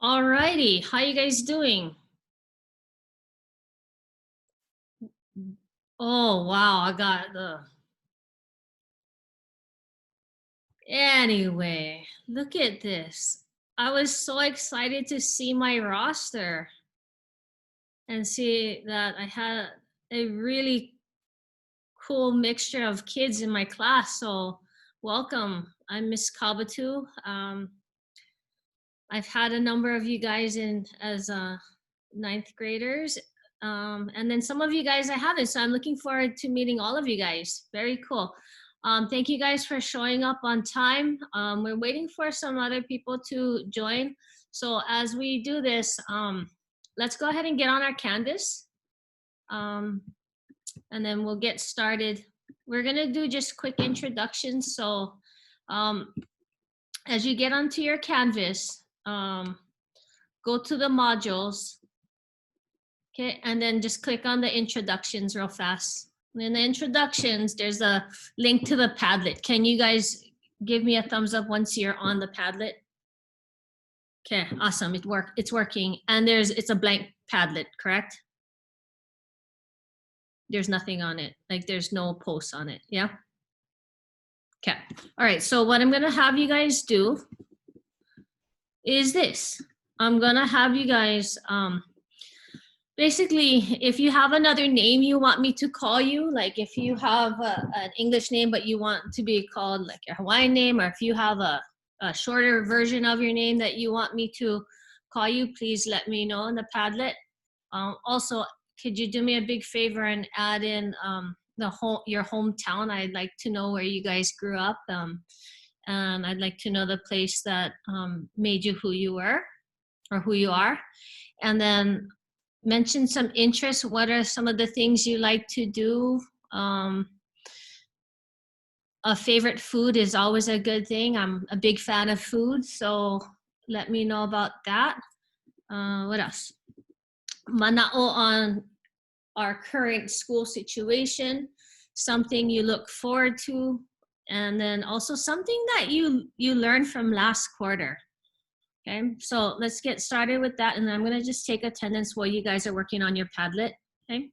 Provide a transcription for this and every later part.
All righty, how you guys doing? Oh wow, I got the anyway. Look at this. I was so excited to see my roster and see that I had a really cool mixture of kids in my class. So welcome. I'm Miss Kabatu. I've had a number of you guys in as ninth graders. And then some of you guys I haven't. So I'm looking forward to meeting all of you guys. Very cool. Thank you guys for showing up on time. We're waiting for some other people to join. So as we do this, let's go ahead and get on our Canvas. Um, and then we'll get started. We're gonna do just quick introductions. So um, as you get onto your Canvas, go to the modules, okay, and then just click on the introductions real fast. And in the introductions, there's a link to the Padlet. Can you guys give me a thumbs up once you're on the Padlet? Okay, awesome. It's working. And it's a blank Padlet, correct? There's nothing on it. Like there's no posts on it. Yeah. Okay. All right. So what I'm gonna have you guys do is this. I'm gonna have you guys basically, if you have another name you want me to call you, like if you have an English name but you want to be called like your Hawaiian name, or if you have a shorter version of your name that you want me to call you, please let me know in the Padlet. Also, could you do me a big favor and add in your hometown? I'd like to know where you guys grew up, and I'd like to know the place that made you who you were or who you are. And then mention some interests. What are some of the things you like to do? A favorite food is always a good thing. I'm a big fan of food, so let me know about that. What else? Manao on our current school situation, something you look forward to, and then also something that you learned from last quarter. Okay, so let's get started with that, and I'm going to just take attendance while you guys are working on your Padlet. Okay.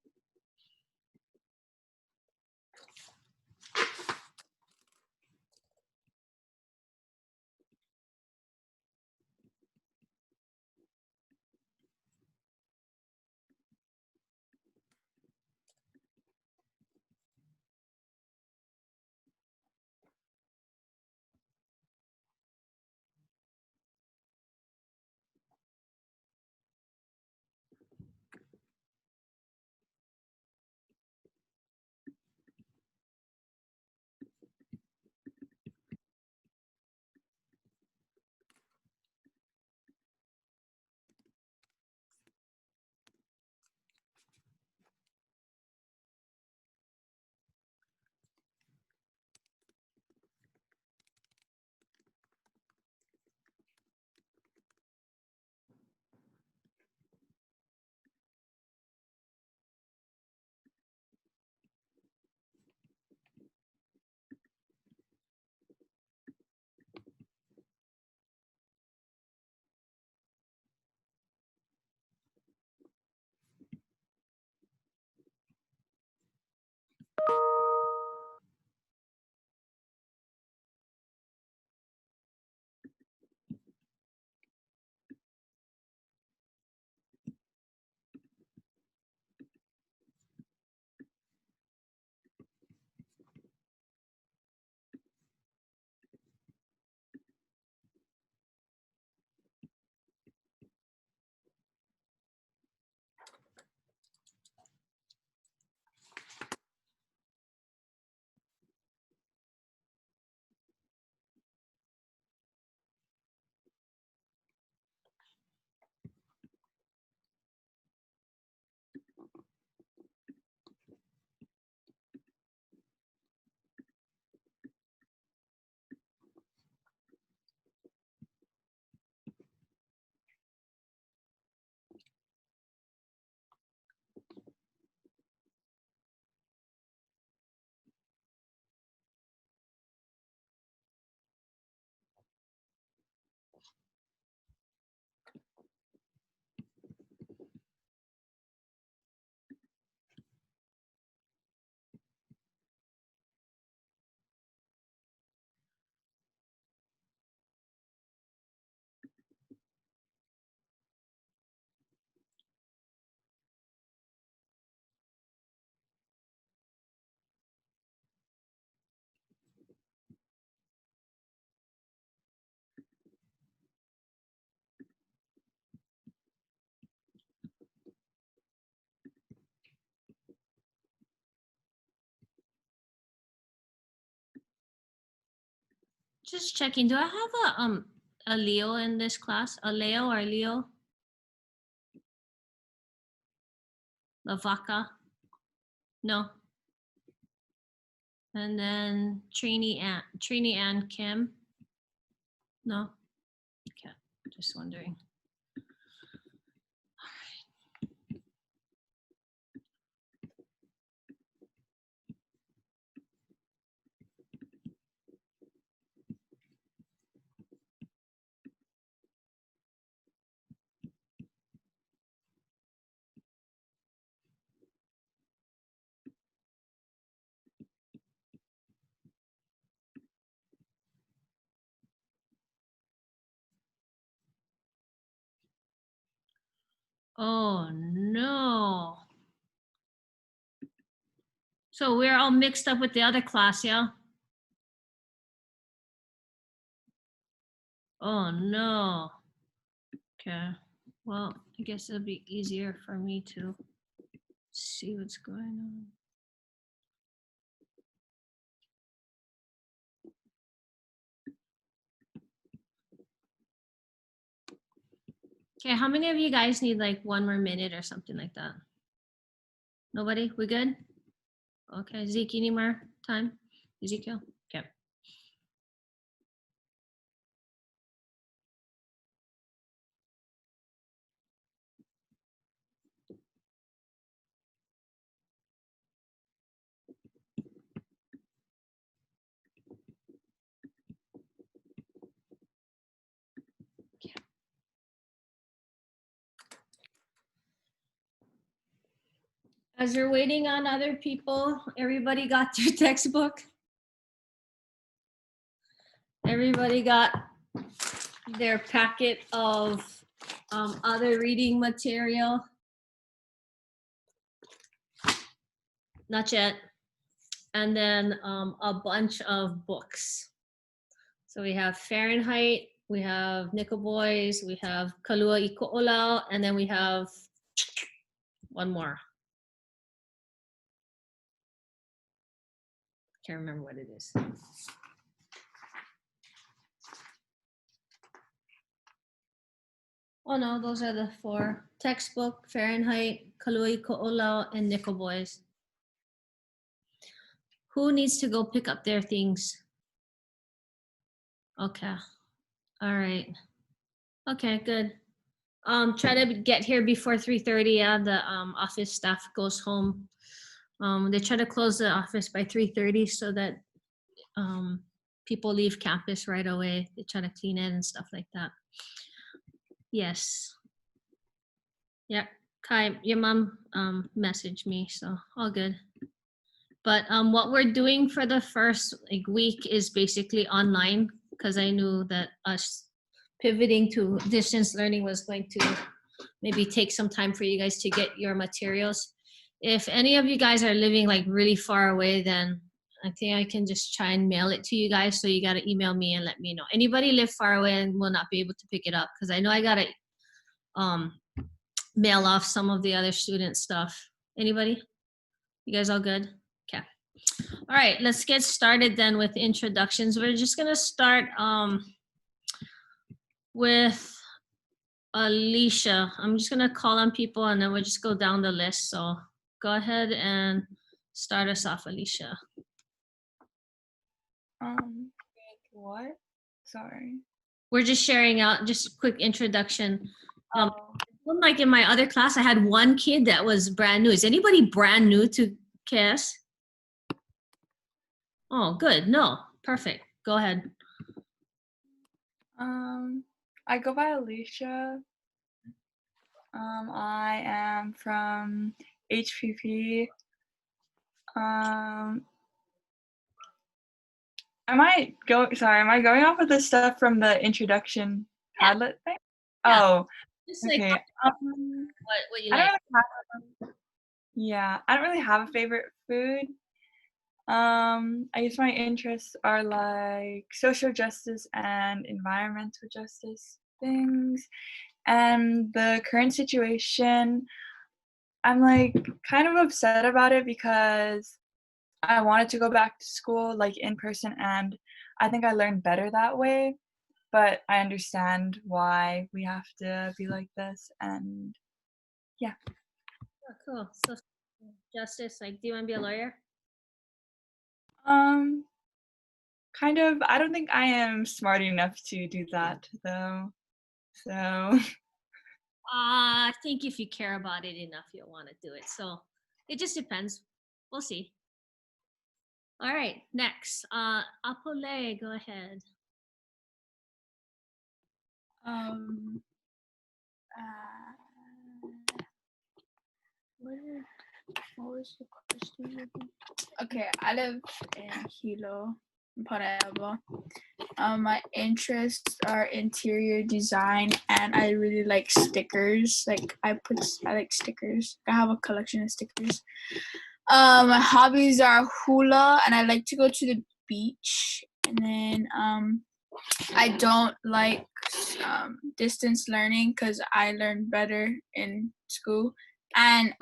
Just checking. Do I have a Leo in this class? A Leo or Leo? Lavaka? No. And then Trini and Kim? No. Okay. Just wondering. Oh no. So we're all mixed up with the other class, yeah? Oh no. Okay. Well, I guess it'll be easier for me to see what's going on. Okay, how many of you guys need like 1 more minute or something like that? Nobody? We good? Okay, Zeke, you need more time? Ezekiel? Okay. As you're waiting on other people, everybody got their textbook? Everybody got their packet of other reading material? Not yet. And then a bunch of books. So we have Fahrenheit, we have Nickel Boys, we have Kalua i Ko'olau, and then we have one more. Can't remember what it is. Oh no, those are the four. Textbook, Fahrenheit, Kalua i Ko'olau, and Nickel Boys. Who needs to go pick up their things? Okay. All right. Okay, good. Try to get here before 3:30. Yeah, the office staff goes home. They try to close the office by 3:30 so that people leave campus right away. They try to clean it and stuff like that. Yes. Yeah. Kai, your mom messaged me, so all good. But what we're doing for the first like week is basically online because I knew that us pivoting to distance learning was going to maybe take some time for you guys to get your materials. If any of you guys are living like really far away, then I think I can just try and mail it to you guys. So you got to email me and let me know. Anybody live far away and will not be able to pick it up because I know I got to mail off some of the other student stuff. Anybody? You guys all good? Okay. All right, let's get started then with introductions. We're just gonna start with Alicia. I'm just gonna call on people and then we'll just go down the list. So go ahead and start us off, Alicia. What? Sorry. We're just sharing out just a quick introduction. Like in my other class, I had one kid that was brand new. Is anybody brand new to KS? Oh, good. No, perfect. Go ahead. I go by Alicia. I am from HPP. Am I going off with the stuff from the introduction Padlet thing? Yeah. Oh, Just okay. like what you like. I don't really have a favorite food. I guess my interests are like social justice and environmental justice things. And the current situation, I'm like kind of upset about it because I wanted to go back to school like in person and I think I learned better that way, but I understand why we have to be like this, and yeah. Oh, cool. So, Justice, like, do you want to be a lawyer? Um, kind of. I don't think I am smart enough to do that though. So, I think if you care about it enough, you'll want to do it. So it just depends. We'll see. All right, next. Apole, go ahead. Um, uh, what was the question again? Okay, I live in Hilo, Paraíba. My interests are interior design, and I really like stickers. I like stickers. I have a collection of stickers. My hobbies are hula, and I like to go to the beach. And then I don't like distance learning because I learn better in school. And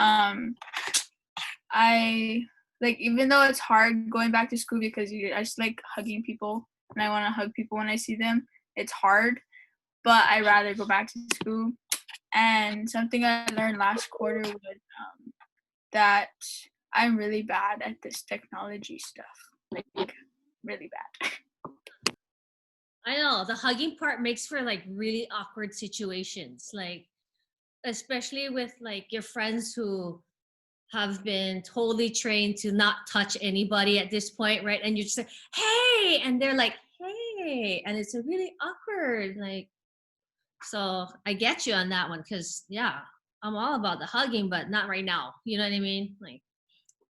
I like, even though it's hard going back to school because I just like hugging people and I want to hug people when I see them. It's hard, but I rather go back to school. And something I learned last quarter was that I'm really bad at this technology stuff, like really bad. I know the hugging part makes for like really awkward situations, like especially with like your friends who have been totally trained to not touch anybody at this point, right? And you're just like, hey, and they're like, hey, and it's a really awkward, like, so I get you on that one because yeah, I'm all about the hugging, but not right now. You know what I mean? Like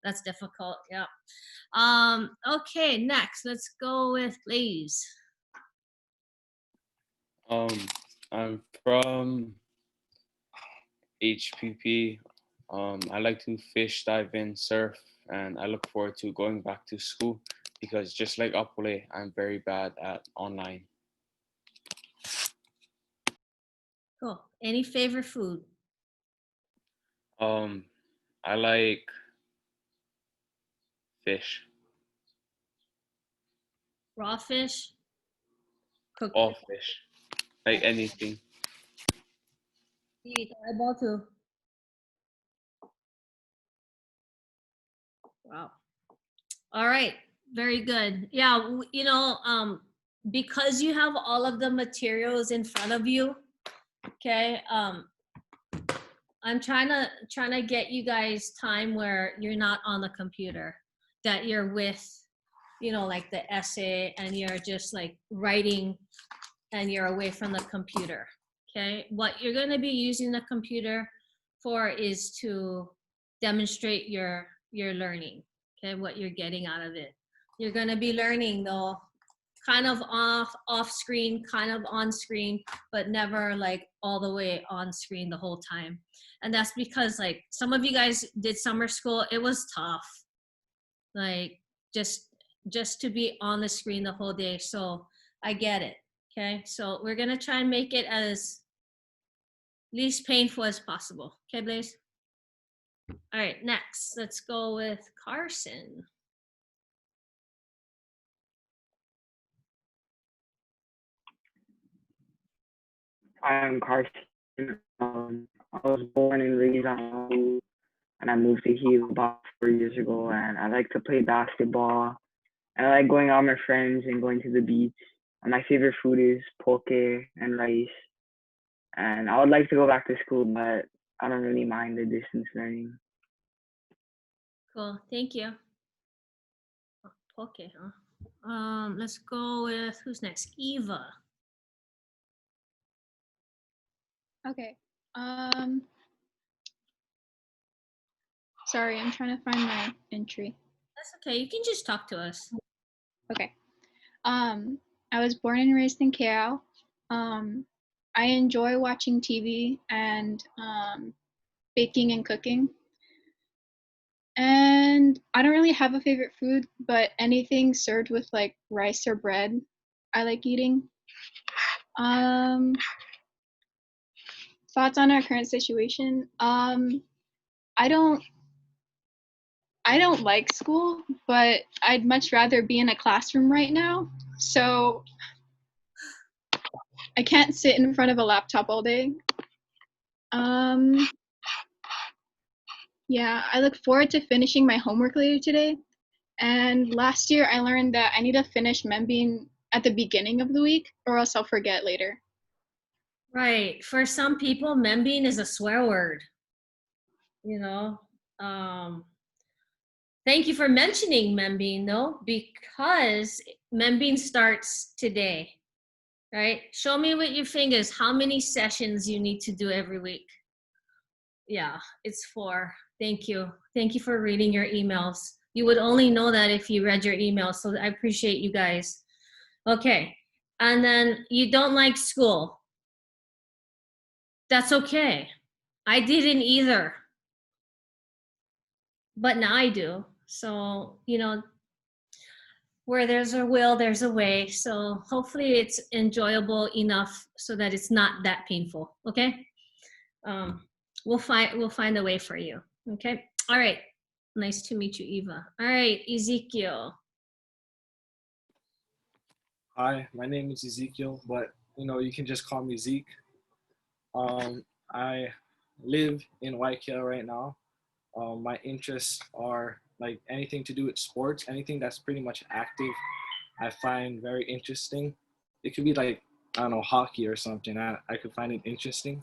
that's difficult. Yeah. Okay, next, let's go with Blaze. I'm from HPP. I like to fish, dive in, surf, and I look forward to going back to school because just like Apole, I'm very bad at online. Cool. Any favorite food? Um, I like fish, Raw fish? Cooked all fish? fish, like anything. You eat the eyeball too. Wow. All right. Very good. Yeah, because you have all of the materials in front of you, okay? I'm trying to get you guys time where you're not on the computer, that you're with, like the essay and you're just like writing and you're away from the computer. Okay. What you're going to be using the computer for is to demonstrate your learning. Okay. What you're getting out of it. You're going to be learning though, kind of off screen, kind of on screen, but never like all the way on screen the whole time. And that's because like some of you guys did summer school. It was tough. Like just to be on the screen the whole day. So I get it. Okay. So we're going to try and make it as least painful as possible. Okay, Blaze? All right, next, let's go with Carson. I'm Carson. I was born and raised on Oahu, and I moved to Hilo about 4 years ago. And I like to play basketball. And I like going out with my friends and going to the beach. And my favorite food is poke and rice. And I would like to go back to school, but I don't really mind the distance learning. Cool, thank you. Okay, huh? Let's go with who's next? Eva. Okay. Sorry, I'm trying to find my entry. That's okay. You can just talk to us. Okay. I was born and raised in KL. I enjoy watching TV and baking and cooking. And I don't really have a favorite food, but anything served with like rice or bread, I like eating. Thoughts on our current situation? I I don't like school, but I'd much rather be in a classroom right now. So I can't sit in front of a laptop all day. Yeah, I look forward to finishing my homework later today. And last year I learned that I need to finish Membeing at the beginning of the week or else I'll forget later. Right. For some people, membing is a swear word. You know, um, thank you for mentioning membing, though, because membing starts today. Right? Show me with your fingers how many sessions you need to do every week. Yeah, it's 4. Thank you. Thank you for reading your emails. You would only know that if you read your emails, so I appreciate you guys. Okay, and then you don't like school. That's okay. I didn't either, but now I do. So, you know, where there's a will, there's a way. So hopefully it's enjoyable enough so that it's not that painful. Okay. We'll find a way for you. Okay. All right. Nice to meet you, Eva. All right, Ezekiel. Hi, my name is Ezekiel, but you can just call me Zeke. I live in Waikea right now. My interests are like anything to do with sports, anything that's pretty much active, I find very interesting. It could be like, I don't know, hockey or something. I could find it interesting.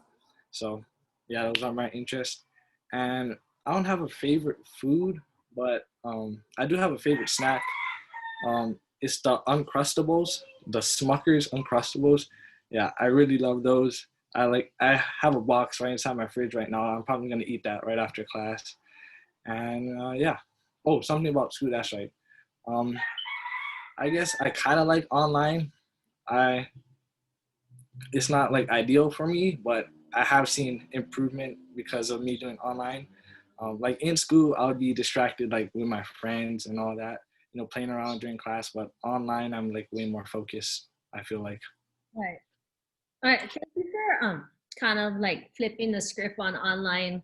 So yeah, those are my interests. And I don't have a favorite food, but I do have a favorite snack. It's the Uncrustables, the Smucker's Uncrustables. Yeah, I really love those. I have a box right inside my fridge right now. I'm probably gonna eat that right after class. And yeah. Oh, something about school. That's right. I guess I kind of like online. It's not like ideal for me, but I have seen improvement because of me doing online. Like in school, I would be distracted like with my friends and all that, playing around during class. But online, I'm like way more focused, I feel like. Right. All right. Thank you for kind of like flipping the script on online,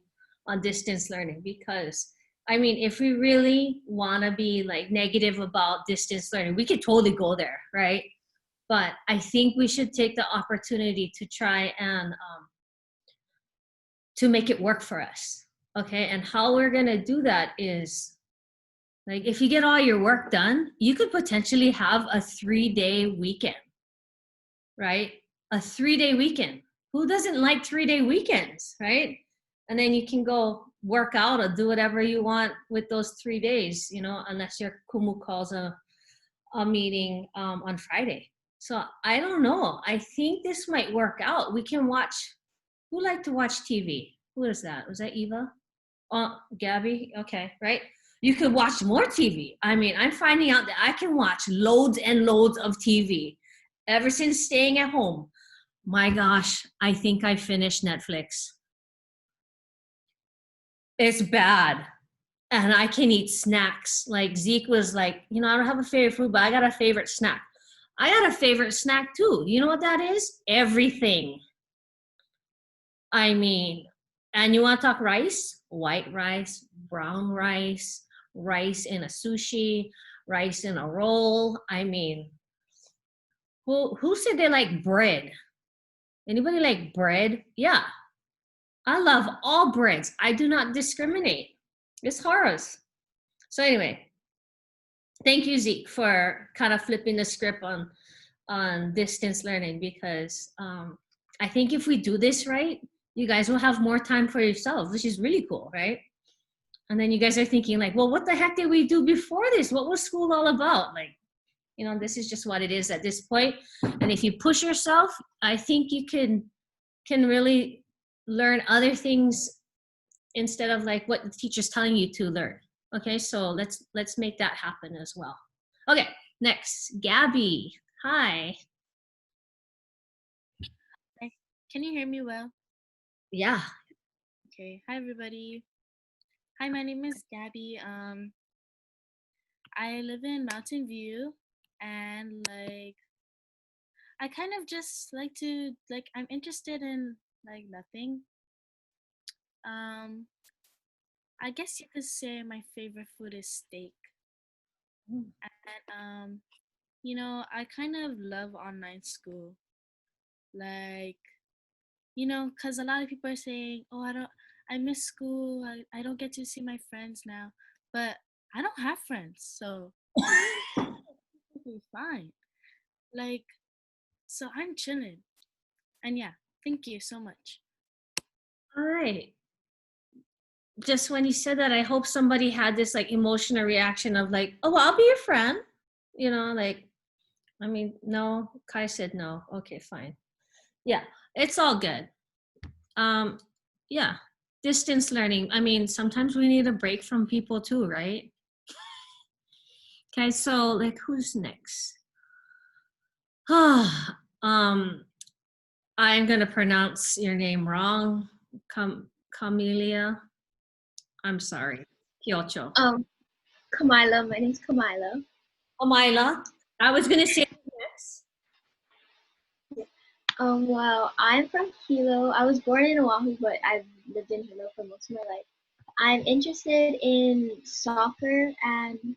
on distance learning, because I mean, if we really want to be like negative about distance learning, we could totally go there, right? But I think we should take the opportunity to try and to make it work for us. Okay. And how we're going to do that is like, if you get all your work done, you could potentially have a 3-day weekend, right? A 3-day weekend. Who doesn't like 3-day weekends, right? And then you can go work out or do whatever you want with those 3 days, unless your kumu calls a meeting on Friday. So I don't know. I think this might work out. We can watch. Who liked to watch TV? Who is that? Was that Eva? Oh, Gabby. Okay, right. You could watch more TV. I mean, I'm finding out that I can watch loads and loads of TV ever since staying at home. My gosh, I think I finished Netflix. It's bad. And I can eat snacks. Like Zeke was like, I don't have a favorite food, but I got a favorite snack. I got a favorite snack too. You know what that is? Everything. I mean, and you want to talk rice? White rice, brown rice, rice in a sushi, rice in a roll. I mean, who said they like bread? Anybody like bread? Yeah. I love all breads. I do not discriminate. It's horrors. So anyway, thank you, Zeke, for kind of flipping the script on distance learning, because I think if we do this right, you guys will have more time for yourselves, which is really cool, right? And then you guys are thinking like, well, what the heck did we do before this? What was school all about? Like, this is just what it is at this point. And if you push yourself, I think you can really learn other things instead of like what the teacher's telling you to learn. Okay, so let's make that happen as well. Okay, next, Gabby. Hi. Can you hear me well? Yeah. Okay. Hi, everybody. Hi, my name is Gabby. I live in Mountain View, and like, I kind of just like to I'm interested in like nothing. I guess you could say my favorite food is steak. Mm. And I kind of love online school. Like, because a lot of people are saying, "Oh, I miss school. I don't get to see my friends now." But I don't have friends, so it'll be fine. Like, so I'm chilling. And yeah, thank you so much. All right. Just when you said that, I hope somebody had this like emotional reaction of like, oh, I'll be your friend. Like, I mean, no, Kai said no. Okay, fine. Yeah, it's all good. Um, yeah, distance learning. I mean, sometimes we need a break from people too, right? Okay, so like, who's next? I'm gonna pronounce your name wrong. Camelia. I'm sorry. Kyocho. Kamila. My name's Kamila. Omila. I was gonna say next. Well, I'm from Hilo. I was born in Oahu, but I've lived in Hilo for most of my life. I'm interested in soccer and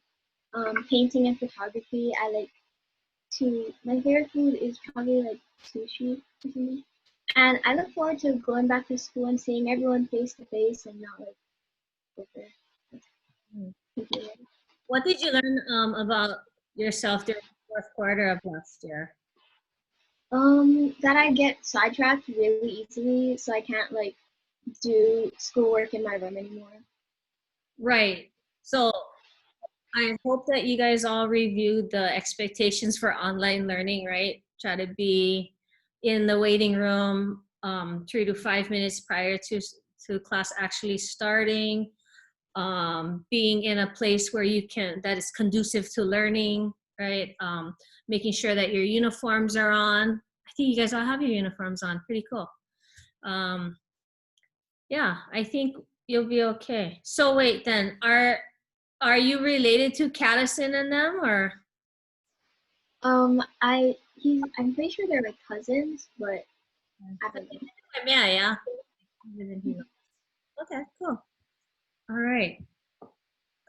painting and photography. My favorite food is probably like sushi or something. And I look forward to going back to school and seeing everyone face to face and not like over computer. What did you learn about yourself during the fourth quarter of last year? That I get sidetracked really easily, so I can't like do schoolwork in my room anymore. Right. So I hope that you guys all reviewed the expectations for online learning, right? Try to be in the waiting room 3 to 5 minutes prior to class actually starting. Being in a place where that is conducive to learning, right? Making sure that your uniforms are on. I think you guys all have your uniforms on. Pretty cool. Yeah, I think you'll be okay. So wait, then are you related to Callison and them, or? I'm pretty sure they're like cousins, but I don't know. Yeah. Okay, cool. All right.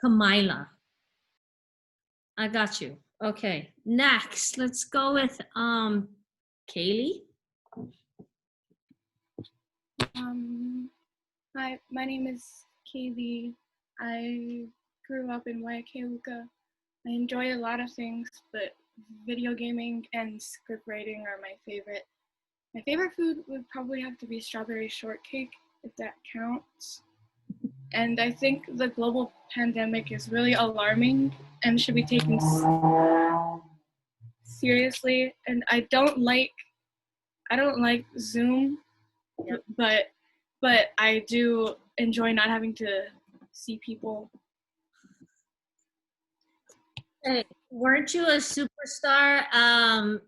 Kamila. I got you. Okay. Next, let's go with Kaylee. Hi, my name is Kaylee. I grew up in Waiakea. I enjoy a lot of things, but video gaming and script writing are my favorite. My favorite food would probably have to be strawberry shortcake, if that counts. And I think the global pandemic is really alarming and should be taken seriously. And I don't like Zoom, Yep. but I do enjoy not having to see people. Hey, weren't you a superstar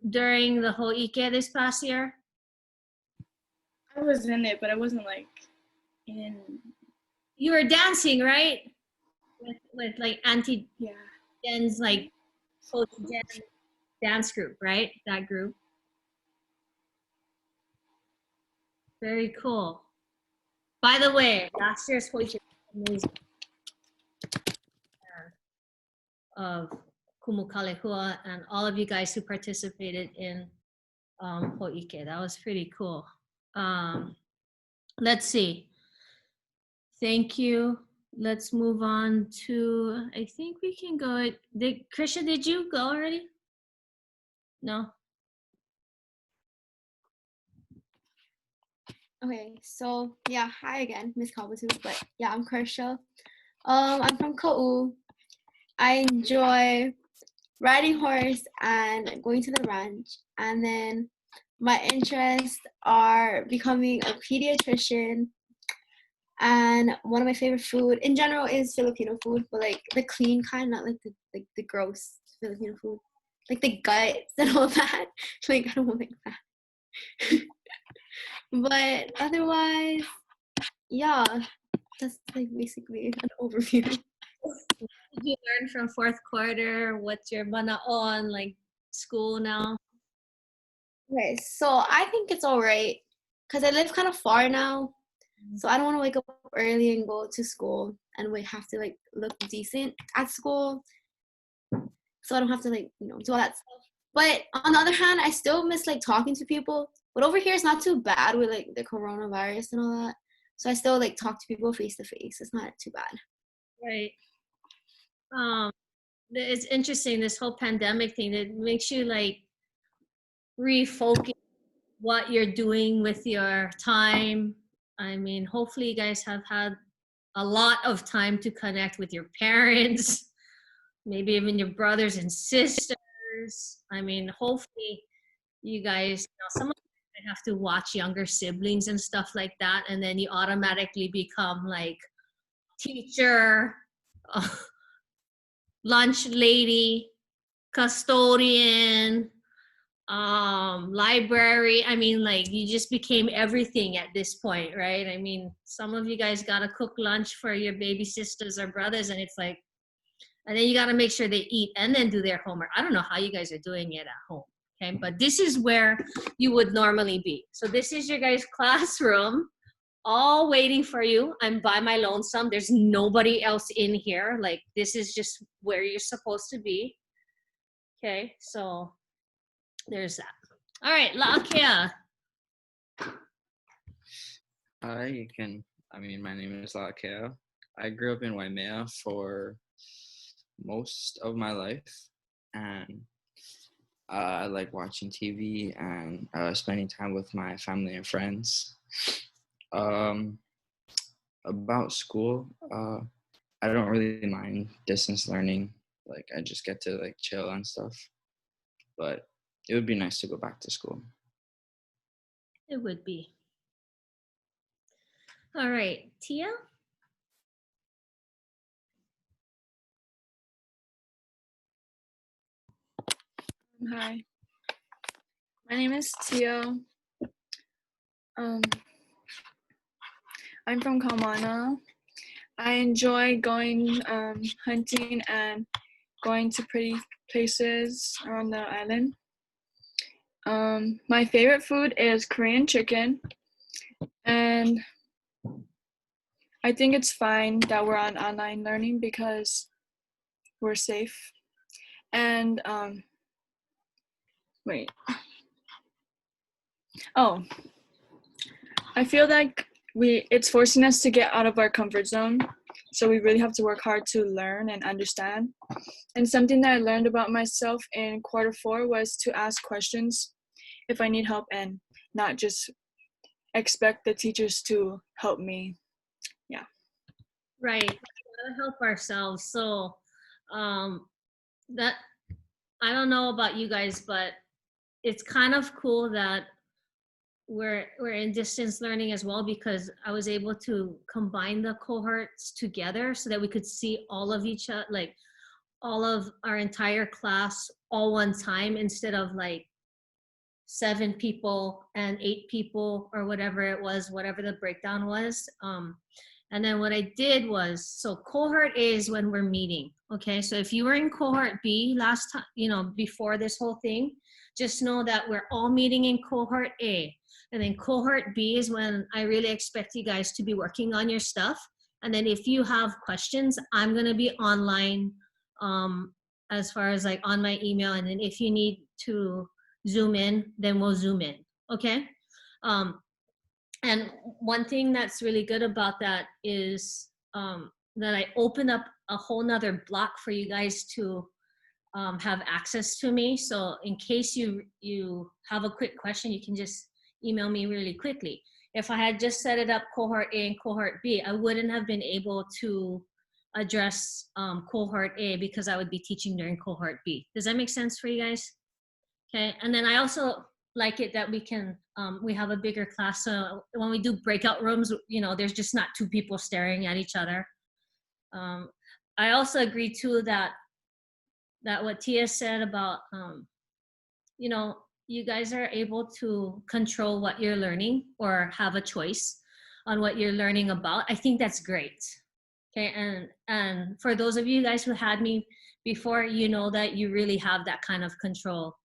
during the whole Ike this past year? I was in it, but I wasn't like in. You were dancing, right? With like Auntie Yeah. Jen's like Coach Jen dance group, right? That group. Very cool. By the way, last year's Hoike was amazing. Of Kumukalehua and all of you guys who participated in Hoike. That was pretty cool. Let's see. Thank you. Let's move on to, I think we can go. Krisha, did you go already? No? Okay, so yeah, hi again, Miss Kawasu. But yeah, I'm Krisha. I'm from Ka'u. I enjoy riding horse and going to the ranch. And then my interests are becoming a pediatrician. And one of my favorite food in general is Filipino food, but like the clean kind, not like the gross Filipino food, like the guts and all that. Like I don't like that. But otherwise, yeah, that's like basically an overview. Did you learn from fourth quarter? What's your manaon, like school now? Okay, so I think it's all right because I live kind of far now. So I don't want to wake up early and go to school and we have to like look decent at school. So I don't have to like, you know, do all that stuff. But on the other hand, I still miss like talking to people. But over here, it's not too bad with like the coronavirus and all that. So I still like talk to people face to face. It's not too bad. Right. It's interesting, this whole pandemic thing. It makes you like refocus what you're doing with your time. I mean, hopefully you guys have had a lot of time to connect with your parents, maybe even your brothers and sisters. I mean, hopefully you guys, some of you have to watch younger siblings and stuff like that, and then you automatically become like teacher, lunch lady, custodian, library. I mean, like, you just became everything at this point, right? I mean, some of you guys got to cook lunch for your baby sisters or brothers, and it's like, and then you got to make sure they eat and then do their homework. I don't know how you guys are doing it at home, okay? But this is where you would normally be. So this is your guys' classroom, all waiting for you. I'm by my lonesome. There's nobody else in here. Like, this is just where you're supposed to be. Okay, so there's that. All right, La'akea. Hi, my name is La'akea. I grew up in Waimea for most of my life, and I like watching TV and spending time with my family and friends. About school, I don't really mind distance learning. Like, I just get to like chill and stuff, but it would be nice to go back to school. It would be. All right, Tia? Hi, my name is Tia. I'm from Kaimana. I enjoy going hunting and going to pretty places around the island. My favorite food is Korean chicken, and I think it's fine that we're on online learning because we're safe. And I feel like it's forcing us to get out of our comfort zone. So we really have to work hard to learn and understand. And something that I learned about myself in quarter 4 was to ask questions if I need help and not just expect the teachers to help me. Yeah. Right. We gotta help ourselves. So that, I don't know about you guys, but it's kind of cool that we're in distance learning as well, because I was able to combine the cohorts together so that we could see all of each other, like all of our entire class all one time, instead of like 7 people and 8 people or whatever it was, whatever the breakdown was. And then what I did was, so cohort A is when we're meeting. Okay, so if you were in cohort B last time, before this whole thing, just know that we're all meeting in cohort A. And then cohort B is when I really expect you guys to be working on your stuff. And then if you have questions, I'm gonna be online as far as like on my email. And then if you need to Zoom in, then we'll Zoom in, okay? And one thing that's really good about that is that I open up a whole nother block for you guys to have access to me. So in case you have a quick question, you can just email me really quickly. If I had just set it up cohort A and cohort B, I wouldn't have been able to address cohort A because I would be teaching during cohort B. Does that make sense for you guys? Okay, and then I also like it that we can, we have a bigger class. So when we do breakout rooms, there's just not 2 people staring at each other. I also agree too that what Tia said about, you guys are able to control what you're learning or have a choice on what you're learning about. I think that's great. Okay, and for those of you guys who had me before, you know that you really have that kind of control.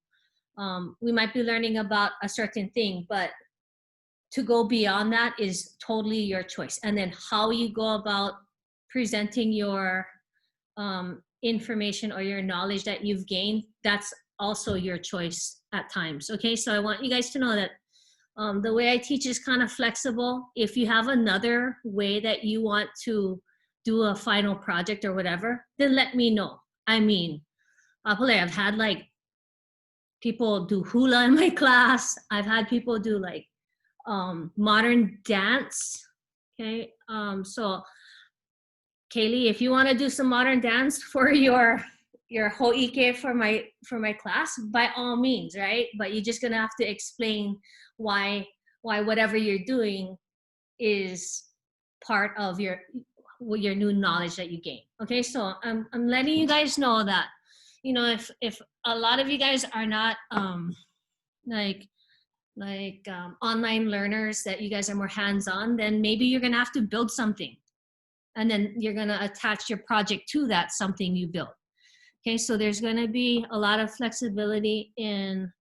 We might be learning about a certain thing, but to go beyond that is totally your choice. And then how you go about presenting your information or your knowledge that you've gained, that's also your choice at times. Okay, so I want you guys to know that the way I teach is kind of flexible. If you have another way that you want to do a final project or whatever, then let me know. I mean, I've had like people do hula in my class. I've had people do like modern dance. Okay, so Kaylee, if you want to do some modern dance for your ho'ike for my class, by all means, right? But you're just gonna have to explain why whatever you're doing is part of your new knowledge that you gain. Okay, so I'm letting you guys know that, you know, if a lot of you guys are not online learners, that you guys are more hands-on, then maybe you're gonna have to build something, and then you're gonna attach your project to that something you built. Okay, so there's gonna be a lot of flexibility in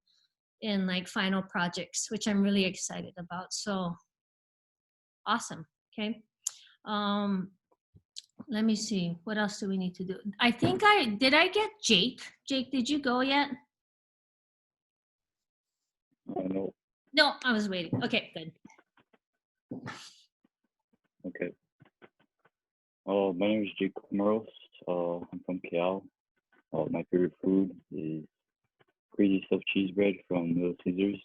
like final projects, which I'm really excited about. So awesome. Okay, let me see, what else do we need to do? I think did I get Jake? Jake, did you go yet? No. No, I was waiting. Okay, good. Okay. My name is Jake Moros. I'm from KL. My favorite food is crazy stuffed cheese bread from Little Caesars.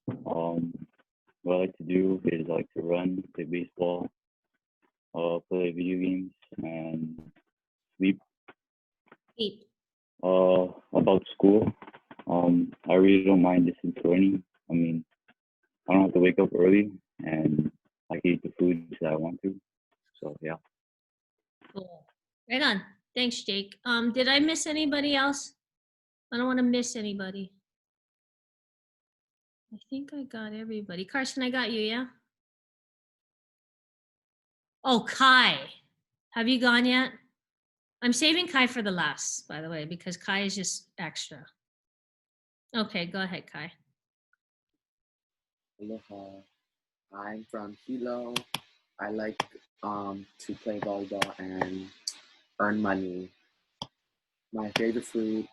What I like to do is I like to run, play baseball, play video games, and sleep. Sleep. About school, I really don't mind distance learning. I mean, I don't have to wake up early, and I can eat the foods that I want to. So yeah. Cool. Right on. Thanks, Jake. Did I miss anybody else? I don't want to miss anybody. I think I got everybody. Carson, I got you, yeah? Oh, Kai. Have you gone yet? I'm saving Kai for the last, by the way, because Kai is just extra. Okay, go ahead, Kai. Aloha. I'm from Hilo. I like to play volleyball and earn money. My favorite food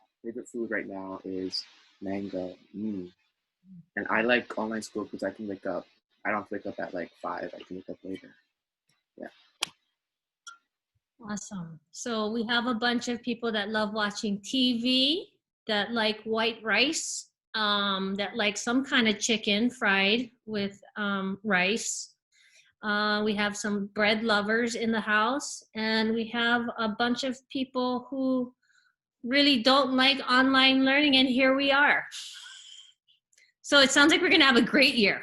right now is mango. And I like online school because I can wake up. I don't have to wake up at like 5. I can wake up later. Yeah. Awesome. So we have a bunch of people that love watching TV, that like white rice, that like some kind of chicken fried with rice. We have some bread lovers in the house, and we have a bunch of people who really don't like online learning, and here we are. So it sounds like we're gonna have a great year.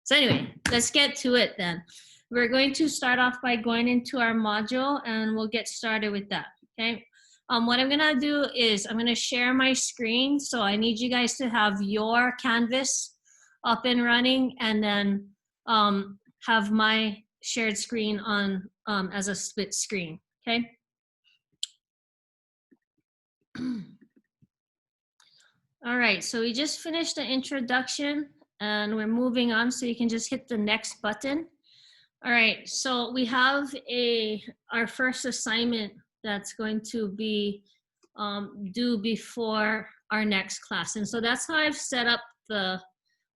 So anyway, let's get to it then. We're going to start off by going into our module, and we'll get started with that, okay? What I'm gonna do is I'm gonna share my screen. So I need you guys to have your Canvas up and running, and then have my shared screen on as a split screen, okay? All right, so we just finished the introduction, and we're moving on, so you can just hit the next button. All right, so we have our first assignment that's going to be due before our next class. And so that's how I've set up the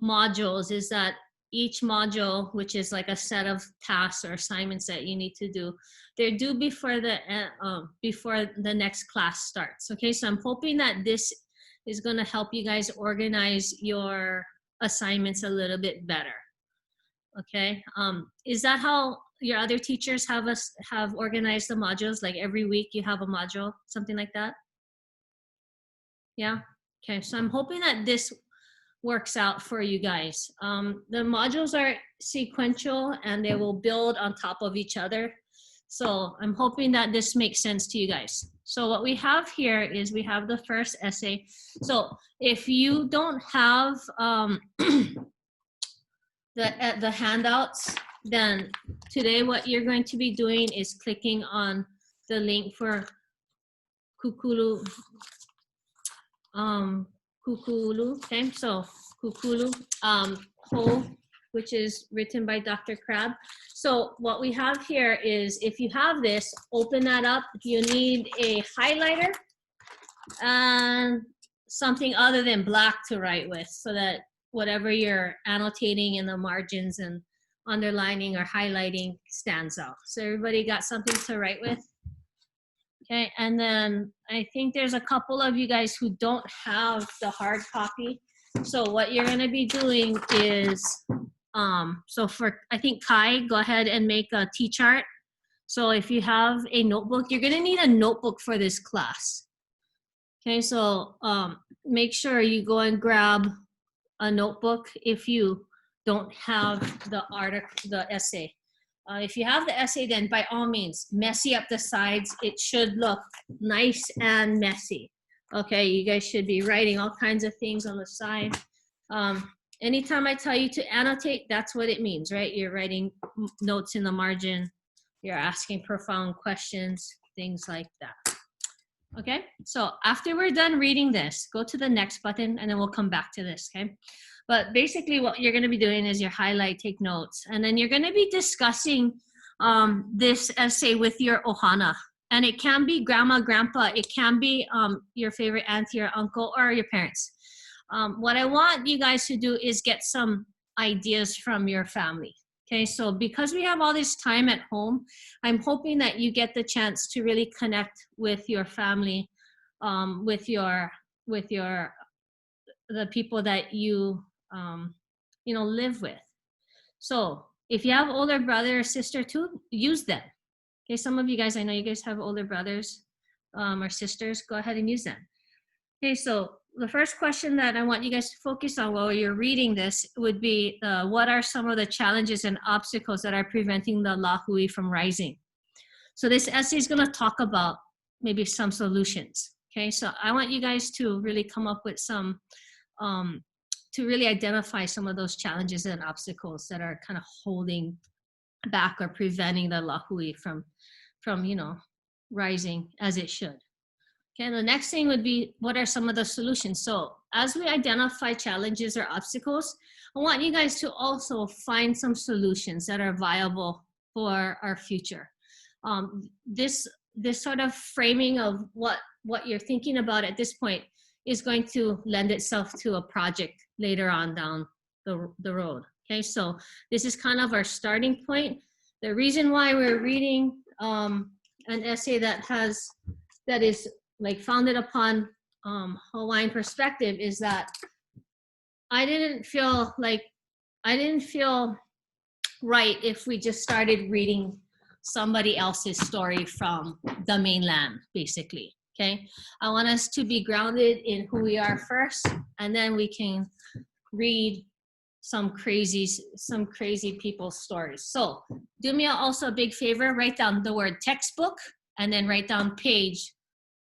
modules, is that each module, which is like a set of tasks or assignments that you need to do, they're due before the next class starts. Okay, so I'm hoping that this is going to help you guys organize your assignments a little bit better. Okay, is that how your other teachers have organized the modules? Like every week you have a module, something like that? Yeah. Okay, so I'm hoping that this works out for you guys. The modules are sequential, and they will build on top of each other. So I'm hoping that this makes sense to you guys. So what we have here is we have the first essay. So if you don't have the handouts, then today what you're going to be doing is clicking on the link for Kukulu. Kukulu, okay, so Kukulu, whole which is written by Dr. Crab. So what we have here is, if you have this, open that up. You need a highlighter and something other than black to write with, so that whatever you're annotating in the margins and underlining or highlighting stands out. So everybody got something to write with? Okay, and then I think there's a couple of you guys who don't have the hard copy. So what you're gonna be doing is, so for, I think Kai, go ahead and make a T-chart. So if you have a notebook, you're gonna need a notebook for this class. Okay, so make sure you go and grab a notebook if you don't have the article, the essay. If you have the essay, then by all means, messy up the sides. It should look nice and messy. Okay, you guys should be writing all kinds of things on the side. Anytime I tell you to annotate, that's what it means, right? You're writing notes in the margin. You're asking profound questions, things like that. Okay, so after we're done reading this, go to the next button and then we'll come back to this, okay? But basically what you're gonna be doing is your highlight, take notes, and then you're gonna be discussing this essay with your ohana. And it can be grandma, grandpa, it can be your favorite auntie or uncle or your parents. What I want you guys to do is get some ideas from your family. Okay, so because we have all this time at home, I'm hoping that you get the chance to really connect with your family, with the people that you live with. So if you have older brother or sister too, use them. Okay, some of you guys, I know you guys have older brothers or sisters, go ahead and use them. Okay, so the first question that I want you guys to focus on while you're reading this would be, what are some of the challenges and obstacles that are preventing the lahui from rising? So this essay is gonna talk about maybe some solutions. Okay, so I want you guys to really come up with some, to really identify some of those challenges and obstacles that are kind of holding back or preventing the lahui from rising as it should. Okay, the next thing would be, what are some of the solutions? So as we identify challenges or obstacles, I want you guys to also find some solutions that are viable for our future. This sort of framing of what you're thinking about at this point is going to lend itself to a project later on down the road. Okay, so this is kind of our starting point. The reason why we're reading an essay that is like founded upon Hawaiian perspective is that I didn't feel right if we just started reading somebody else's story from the mainland, basically. Okay, I want us to be grounded in who we are first, and then we can read some crazy people's stories. So do me also a big favor, write down the word textbook and then write down page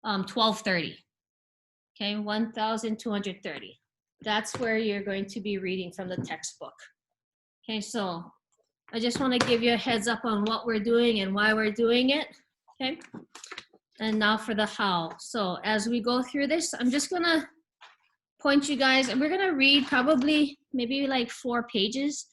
1230. Okay, 1230. That's where you're going to be reading from the textbook. Okay, so I just want to give you a heads up on what we're doing and why we're doing it. Okay, and now for the how. So as we go through this, I'm just gonna point you guys, and we're gonna read probably maybe like 4 pages,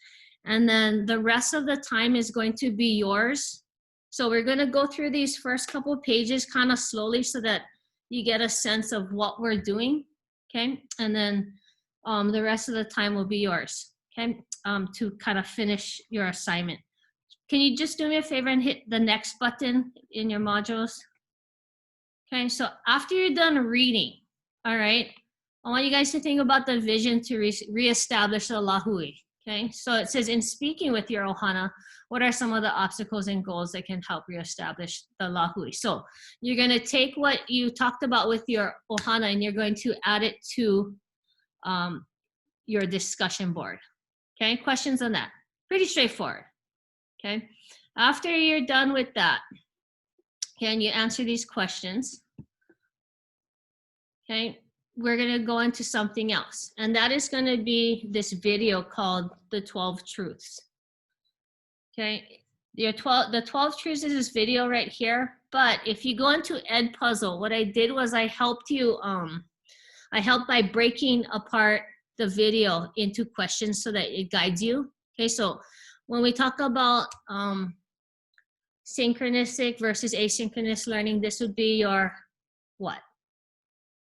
and then the rest of the time is going to be yours. So we're gonna go through these first couple of pages kind of slowly so that you get a sense of what we're doing, okay? And then the rest of the time will be yours, okay? To kind of finish your assignment. Can you just do me a favor and hit the next button in your modules? Okay, so after you're done reading, all right, I want you guys to think about the vision to reestablish the lahui. Okay, so it says, in speaking with your ohana, what are some of the obstacles and goals that can help reestablish the lahui? So you're going to take what you talked about with your ohana and you're going to add it to your discussion board. Okay, questions on that? Pretty straightforward. Okay, after you're done with that, can you answer these questions? Okay, we're gonna go into something else, and that is gonna be this video called The 12 Truths. Okay, the 12 Truths is this video right here, but if you go into Edpuzzle, what I did was I helped you, I helped by breaking apart the video into questions so that it guides you. Okay, so when we talk about synchronistic versus asynchronous learning, this would be your what?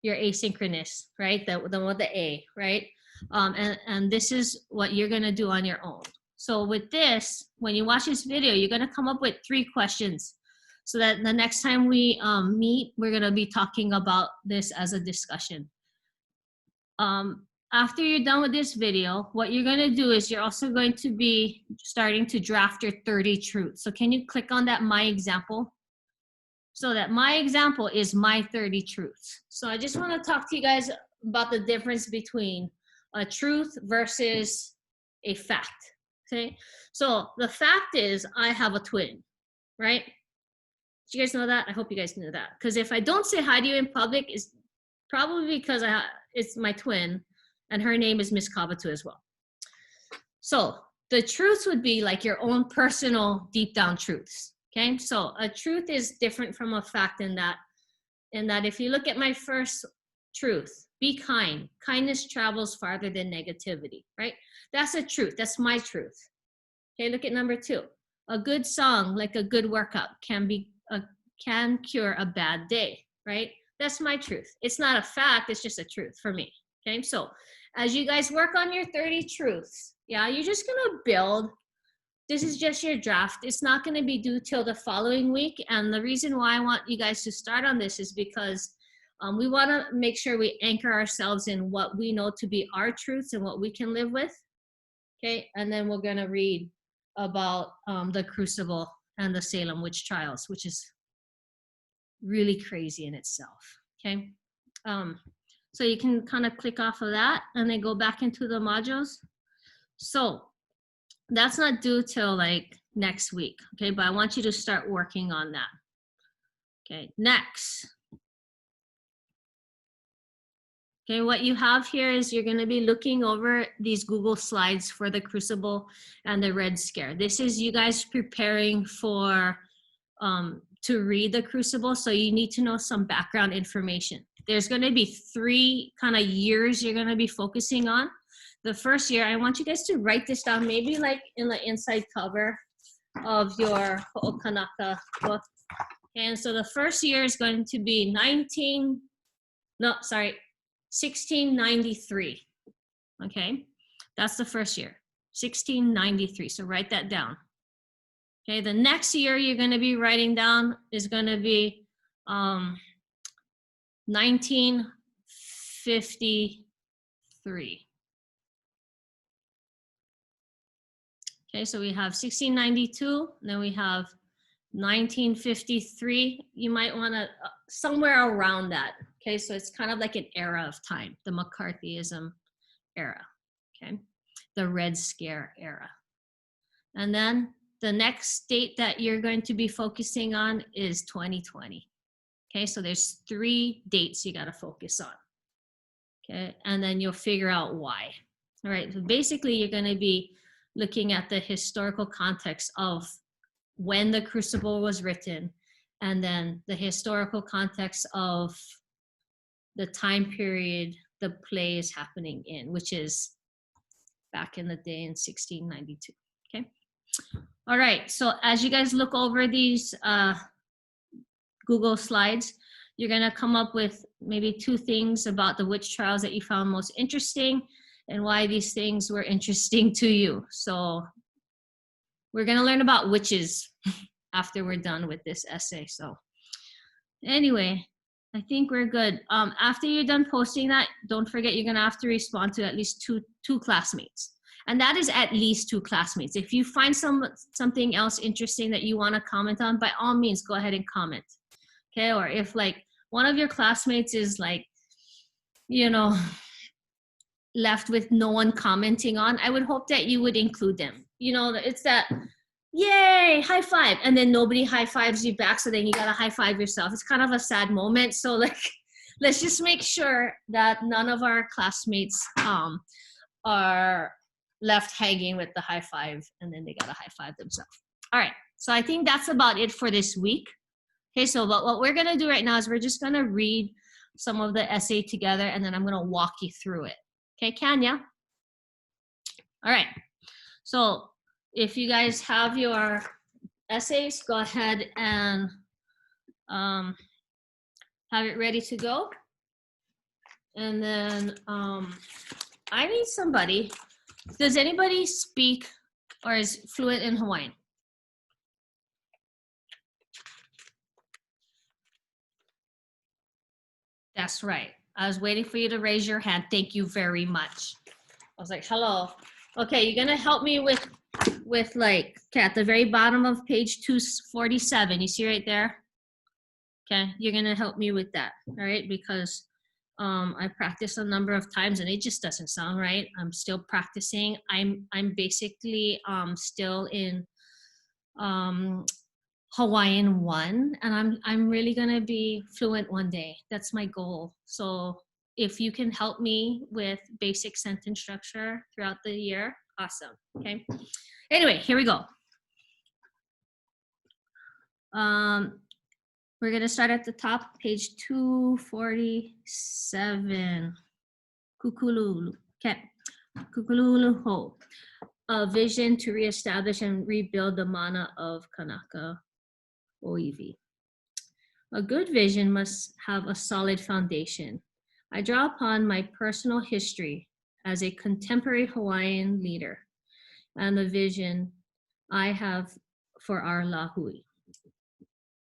Your asynchronous, right? The one with the A, right? And this is what you're gonna do on your own. So with this, when you watch this video, you're gonna come up with 3 questions so that the next time we meet, we're gonna be talking about this as a discussion. After you're done with this video, what you're gonna do is you're also going to be starting to draft your 30 truths. So can you click on that My Example? So that my example is my 30 truths. So I just wanna talk to you guys about the difference between a truth versus a fact, okay? So the fact is I have a twin, right? Did you guys know that? I hope you guys know that. Because if I don't say hi to you in public, it's probably because it's my twin, and her name is Miss Kabatu as well. So the truths would be like your own personal deep down truths, okay? So a truth is different from a fact in that if you look at my first truth, be kind. Kindness travels farther than negativity, right? That's a truth. That's my truth. Okay, look at number 2. A good song, like a good workout, can cure a bad day, right? That's my truth. It's not a fact, it's just a truth for me, okay? So as you guys work on your 30 truths, yeah, you're just gonna build. This is just your draft. It's not gonna be due till the following week. And the reason why I want you guys to start on this is because we wanna make sure we anchor ourselves in what we know to be our truths and what we can live with, okay? And then we're gonna read about the Crucible and the Salem witch trials, which is really crazy in itself, okay? So you can kind of click off of that and then go back into the modules. So that's not due till like next week, okay? But I want you to start working on that. Okay, next. Okay, what you have here is you're gonna be looking over these Google Slides for the Crucible and the Red Scare. This is you guys preparing for, to read the Crucible, so you need to know some background information. There's gonna be 3 kind of years you're gonna be focusing on. The first year, I want you guys to write this down, maybe like in the inside cover of your Ho'okanaka book. And so the first year is going to be 1693, okay? That's the first year, 1693, so write that down. Okay, the next year you're gonna be writing down is gonna be 1953. Okay, so we have 1692, then we have 1953. You might wanna, somewhere around that. Okay, so it's kind of like an era of time, the McCarthyism era, okay? The Red Scare era. And then the next date that you're going to be focusing on is 2020. Okay, so there's 3 dates you gotta focus on. Okay, and then you'll figure out why. All right, so basically you're gonna be looking at the historical context of when the Crucible was written, and then the historical context of the time period the play is happening in, which is back in the day in 1692, okay? All right, so as you guys look over these Google Slides, you're gonna come up with maybe 2 things about the witch trials that you found most interesting and why these things were interesting to you. So we're gonna learn about witches after we're done with this essay. So anyway, I think we're good. After you're done posting that, don't forget you're gonna have to respond to at least two classmates. And that is at least 2 classmates. If you find something else interesting that you wanna comment on, by all means, go ahead and comment, okay? Or if like one of your classmates is like, you know, left with no one commenting on, I would hope that you would include them. You know, it's that, yay, high five, and then nobody high fives you back, so then you gotta high five yourself. It's kind of a sad moment. So like, let's just make sure that none of our classmates are left hanging with the high five, and then they gotta high five themselves. All right, so I think that's about it for this week. Okay, so what we're gonna do right now is we're just gonna read some of the essay together, and then I'm gonna walk you through it. Okay, Kanya? All right, So if you guys have your essays, go ahead and have it ready to go. And then I need somebody. Does anybody speak or is fluent in Hawaiian? That's right. I was waiting for you to raise your hand. Thank you very much. I was like, hello. Okay, you're gonna help me with like, okay, at the very bottom of page 247, you see right there? Okay, you're gonna help me with that, all right? Because I practiced a number of times and it just doesn't sound right. I'm still practicing. I'm basically still in Hawaiian 1, and I'm really gonna be fluent one day. That's my goal. So if you can help me with basic sentence structure throughout the year, awesome. Okay. Anyway, here we go. We're gonna start at the top, page 247. Kukululu. Okay. Kukululu ho. A vision to reestablish and rebuild the mana of Kanaka Oiwi. A good vision must have a solid foundation. I draw upon my personal history as a contemporary Hawaiian leader and the vision I have for our lahui.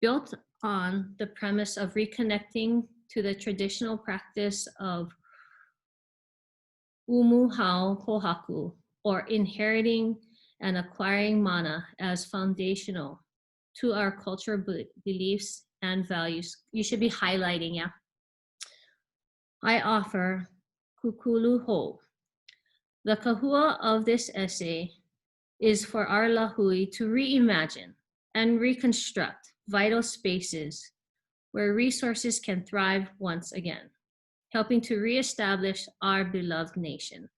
Built on the premise of reconnecting to the traditional practice of umuhau pohaku, or inheriting and acquiring mana as foundational to our cultural beliefs and values. You should be highlighting, yeah. I offer kukulu ho. The kahua of this essay is for our lahui to reimagine and reconstruct vital spaces where resources can thrive once again, helping to reestablish our beloved nation.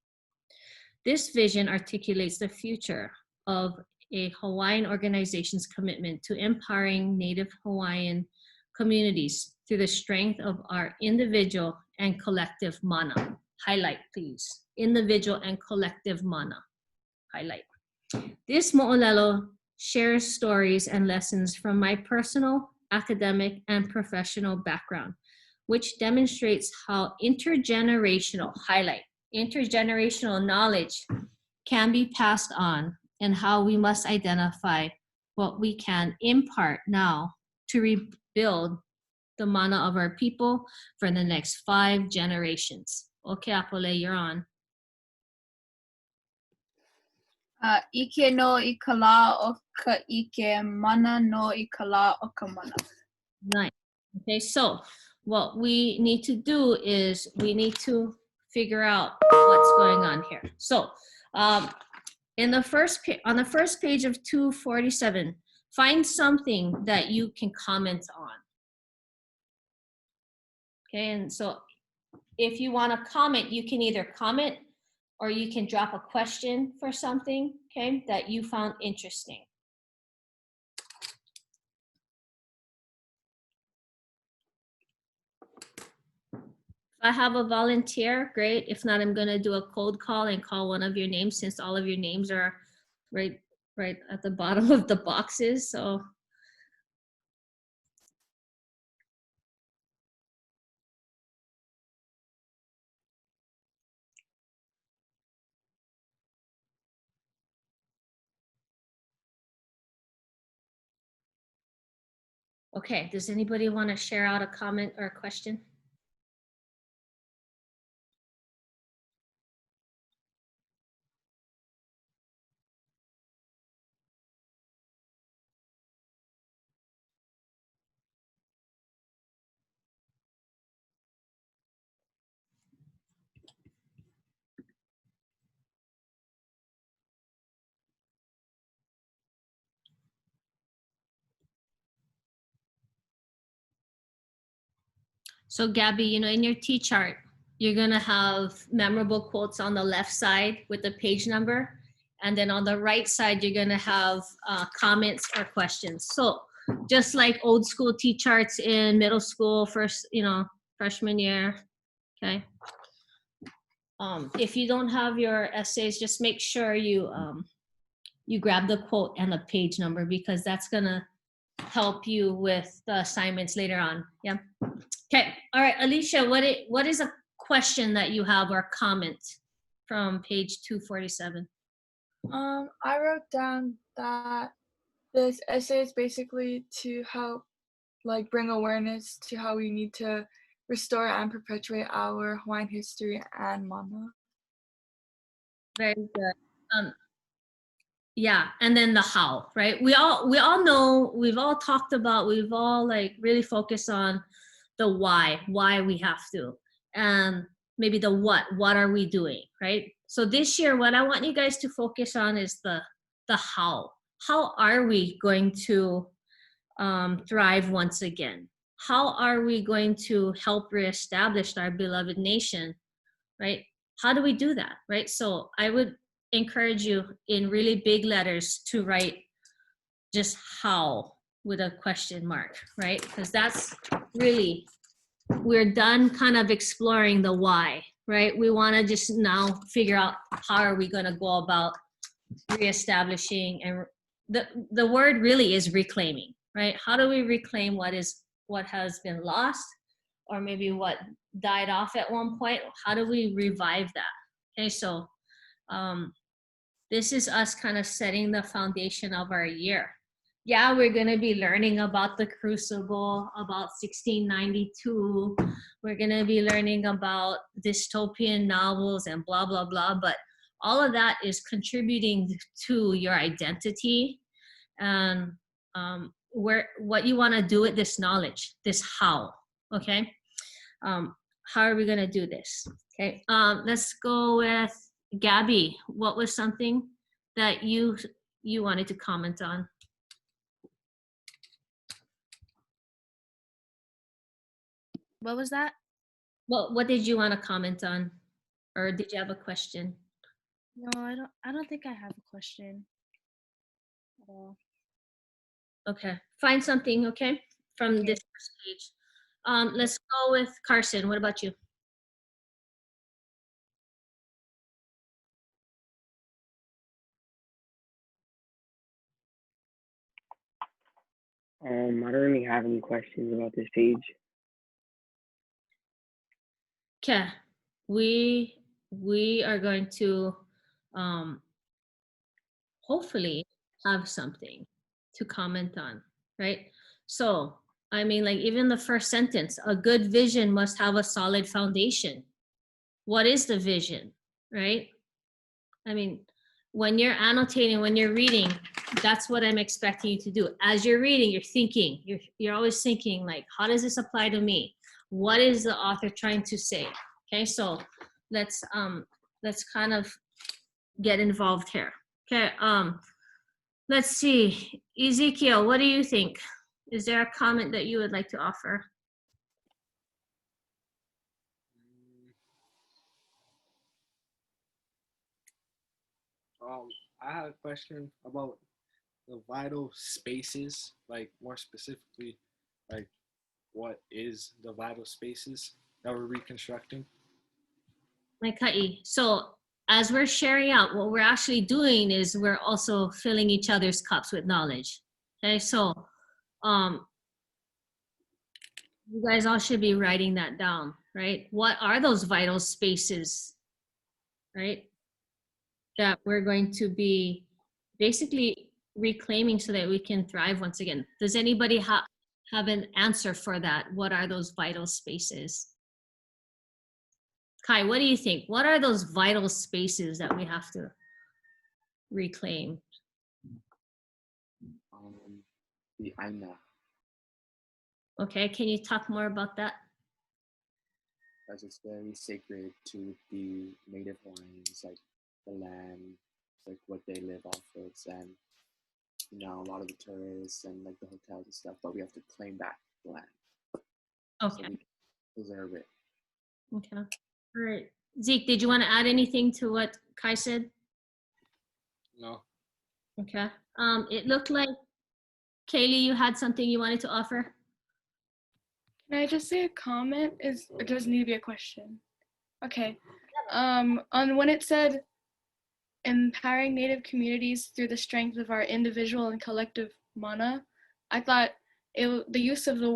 This vision articulates the future of a Hawaiian organization's commitment to empowering Native Hawaiian communities through the strength of our individual and collective mana. Highlight, please. Individual and collective mana. Highlight. This mo'olelo shares stories and lessons from my personal, academic, and professional background, which demonstrates how intergenerational, highlight, intergenerational knowledge can be passed on and how we must identify what we can impart now to rebuild the mana of our people for the next 5 generations. Okay, Apole, you're on. Ike no ikala o ka ike, mana no ikala o ka mana. Nice. Okay, so what we need to do is we need to figure out what's going on here. So in the on the first page of 247, find something that you can comment on. Okay, and so if you want to comment, you can either comment or you can drop a question for something, okay, that you found interesting. If I have a volunteer, great. If not, I'm gonna do a cold call and call one of your names since all of your names are right at the bottom of the boxes, so. Okay, does anybody want to share out a comment or a question? So Gabby, you know, in your T-chart, you're gonna have memorable quotes on the left side with the page number. And then on the right side, you're gonna have comments or questions. So just like old school T-charts in middle school, freshman year, okay? If you don't have your essays, just make sure you you grab the quote and the page number, because that's gonna help you with the assignments later on. Yeah. Okay. All right, Alicia, what is a question that you have or comment from page 247? I wrote down that this essay is basically to help like bring awareness to how we need to restore and perpetuate our Hawaiian history and mana. Very good. Yeah, and then the how, right? We all know, we've all talked about, we've all like really focused on the why we have to, and maybe the what are we doing, right? So this year, what I want you guys to focus on is the how. How are we going to thrive once again? How are we going to help reestablish our beloved nation, right? How do we do that, right? So I would encourage you in really big letters to write just how with a question mark, right? Because that's really, we're done kind of exploring the why, right? We want to just now figure out how are we going to go about reestablishing, and the word really is reclaiming, right? How do we reclaim what has been lost, or maybe what died off at one point? How do we revive that? Okay, so this is us kind of setting the foundation of our year. Yeah, we're going to be learning about the Crucible, about 1692. We're going to be learning about dystopian novels and blah, blah, blah. But all of that is contributing to your identity and what you want to do with this knowledge, this how, okay? How are we going to do this? Okay, let's go with Gabby. What was something that you wanted to comment on? What was that? Well, what did you want to comment on, or did you have a question? No, I don't think I have a question at all. Okay, find something, okay, from this first page. Let's go with Carson. What about you? I don't really have any questions about this page. Okay, we are going to hopefully have something to comment on, right? So, I mean, like even the first sentence, a good vision must have a solid foundation. What is the vision, right? I mean, when you're annotating, when you're reading, that's what I'm expecting you to do. As you're reading, you're thinking, you're always thinking like, how does this apply to me? What is the author trying to say? Okay, so let's kind of get involved here. Okay, let's see. Ezekiel, what do you think? Is there a comment that you would like to offer? I have a question about the vital spaces, like more specifically, like what is the vital spaces that we're reconstructing? Maikai, so as we're sharing out, what we're actually doing is we're also filling each other's cups with knowledge. Okay, so you guys all should be writing that down, right? What are those vital spaces, right? That we're going to be basically reclaiming so that we can thrive once again. Does anybody have an answer for that? What are those vital spaces? Kai, what do you think? What are those vital spaces that we have to reclaim? The Aina. Okay, can you talk more about that? As it's very sacred to the native Hawaiians, like the land, like what they live off of, and you know, a lot of the tourists and like the hotels and stuff, but we have to claim back the land. Okay. So we preserve it. Okay. All right. Zeke, did you want to add anything to what Kai said? No. Okay. It looked like, Kaylee, you had something you wanted to offer? Can I just say a comment? It doesn't need to be a question. Okay. On when it said empowering Native communities through the strength of our individual and collective mana. I thought the use of the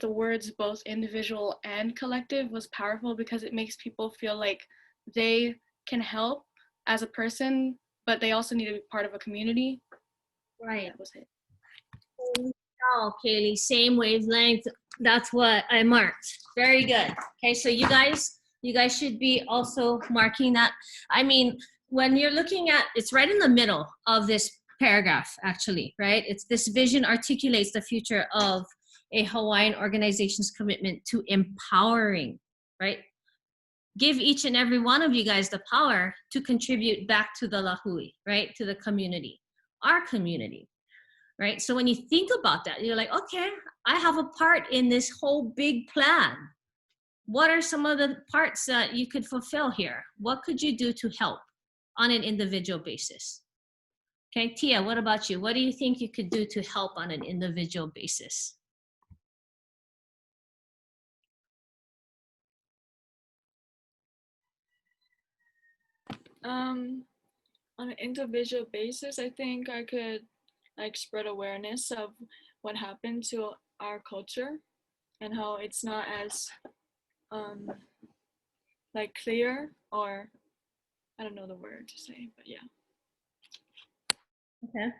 words both individual and collective was powerful because it makes people feel like they can help as a person, but they also need to be part of a community. Right. That was it. Oh, Kaylee, same wavelength. That's what I marked. Very good. Okay, so you guys should be also marking that. I mean, when you're looking at, it's right in the middle of this paragraph, actually, right? It's this vision articulates the future of a Hawaiian organization's commitment to empowering, right? Give each and every one of you guys the power to contribute back to the lahui, right? To the community, our community. Right? So when you think about that, you're like, okay, I have a part in this whole big plan. What are some of the parts that you could fulfill here? What could you do to help on an individual basis? Okay, Tia, what about you? What do you think you could do to help on an individual basis? On an individual basis, I think I could like spread awareness of what happened to our culture and how it's not as like clear, or I don't know the word to say, but yeah. Okay.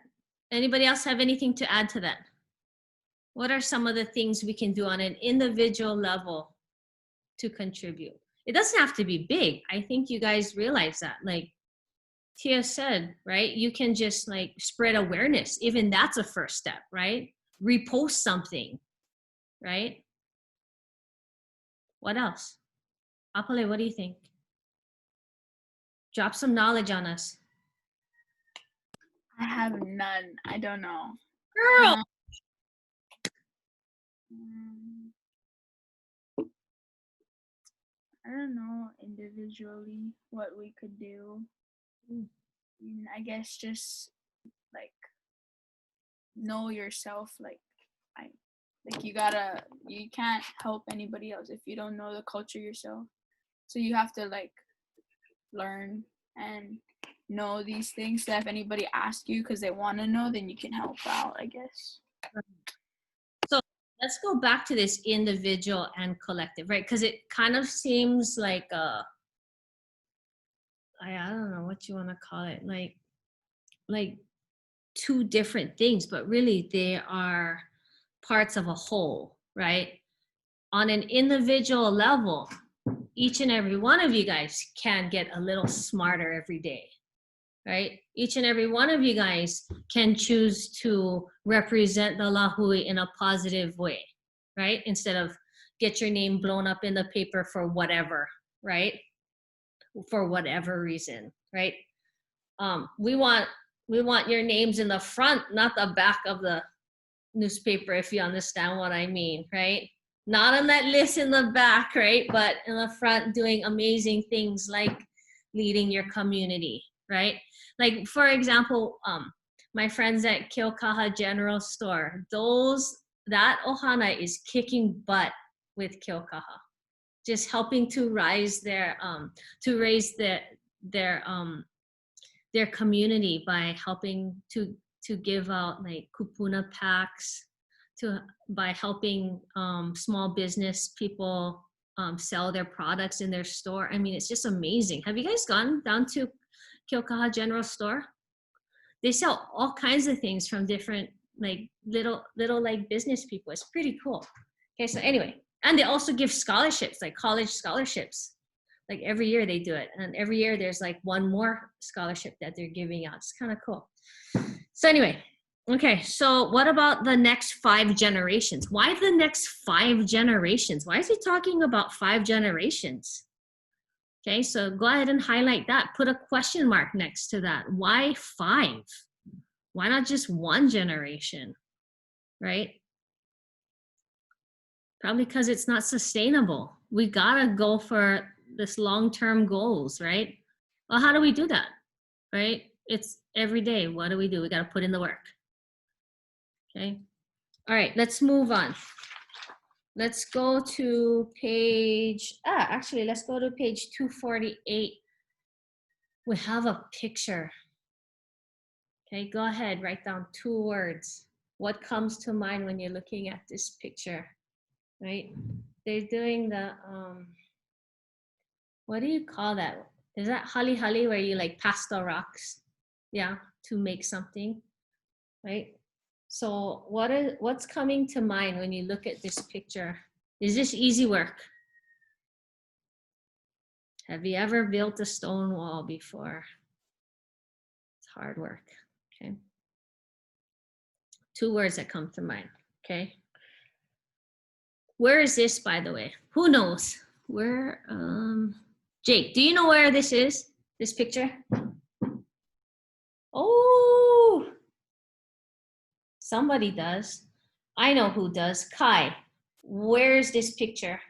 Anybody else have anything to add to that? What are some of the things we can do on an individual level to contribute? It doesn't have to be big. I think you guys realize that. Like Tia said, right? You can just like spread awareness. Even that's a first step, right? Repost something, right? What else? Apale, what do you think? Drop some knowledge on us. I have none. I don't know. Girl! I don't know individually what we could do. I guess just like know yourself. Like you can't help anybody else if you don't know the culture yourself. So you have to like learn and know these things. So if anybody asks you because they want to know, then you can help out, I guess. So let's go back to this individual and collective, right? Because it kind of seems like I don't know what you want to call it, like two different things, but really they are parts of a whole, right? On an individual level, each and every one of you guys can get a little smarter every day, right? Each and every one of you guys can choose to represent the lahui in a positive way, right? Instead of get your name blown up in the paper for whatever, right? For whatever reason, right? We want your names in the front, not the back of the newspaper, if you understand what I mean, right? Not on that list in the back, right? But in the front doing amazing things like leading your community, right? Like, for example, my friends at Keaukaha General Store, that ohana is kicking butt with Keaukaha, just helping to raise their community by helping to give out like kupuna packs, by helping small business people sell their products in their store. I mean, it's just amazing. Have you guys gone down to Keaukaha General Store? They sell all kinds of things from different like little like business people. It's pretty cool. Okay, so anyway, and they also give scholarships, like college scholarships. Like every year they do it, and every year there's like one more scholarship that they're giving out. It's kind of cool. So anyway, okay, so what about the next 5 generations? Why the next 5 generations? Why is he talking about 5 generations? Okay, so go ahead and highlight that. Put a question mark next to that. Why 5? Why not just 1 generation, right? Probably because it's not sustainable. We gotta go for this long-term goals, right? Well, how do we do that, right? It's every day. What do? We got to put in the work. Okay. All right, let's move on. Let's go to page, let's go to page 248. we have a picture. Okay, go ahead, write down 2 words. What comes to mind when you're looking at this picture, right? They're doing the, what do you call that? Is that hali hali where you like pastel rocks? Yeah, to make something, right? So what's coming to mind when you look at this picture? Is this easy work? Have you ever built a stone wall before? It's hard work, okay? 2 words that come to mind, okay? Where is this, by the way? Who knows? Where, Jake, do you know where this is? This picture? Oh, somebody does. I know who does. Kai, where's this picture?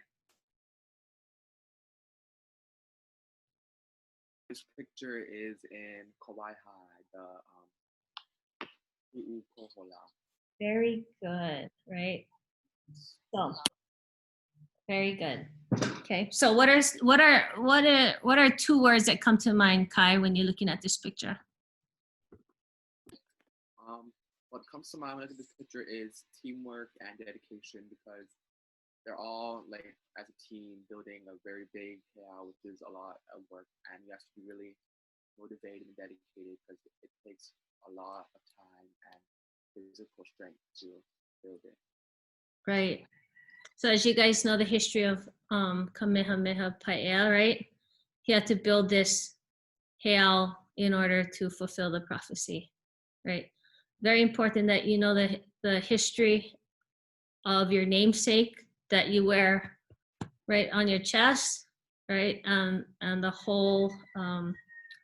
This picture is in Kauai High, the U'ukohola. Very good, right? So, very good. Okay, so what are 2 words that come to mind, Kai, when you're looking at this picture? What comes to mind when I look at this picture is teamwork and dedication, because they're all like as a team building a very big heiau, which is a lot of work, and you have to be really motivated and dedicated because it takes a lot of time and physical strength to build it. Right. So as you guys know the history of Kamehameha Paʻea, right? He had to build this heiau in order to fulfill the prophecy, right? Very important that you know the history of your namesake that you wear right on your chest, right? And the whole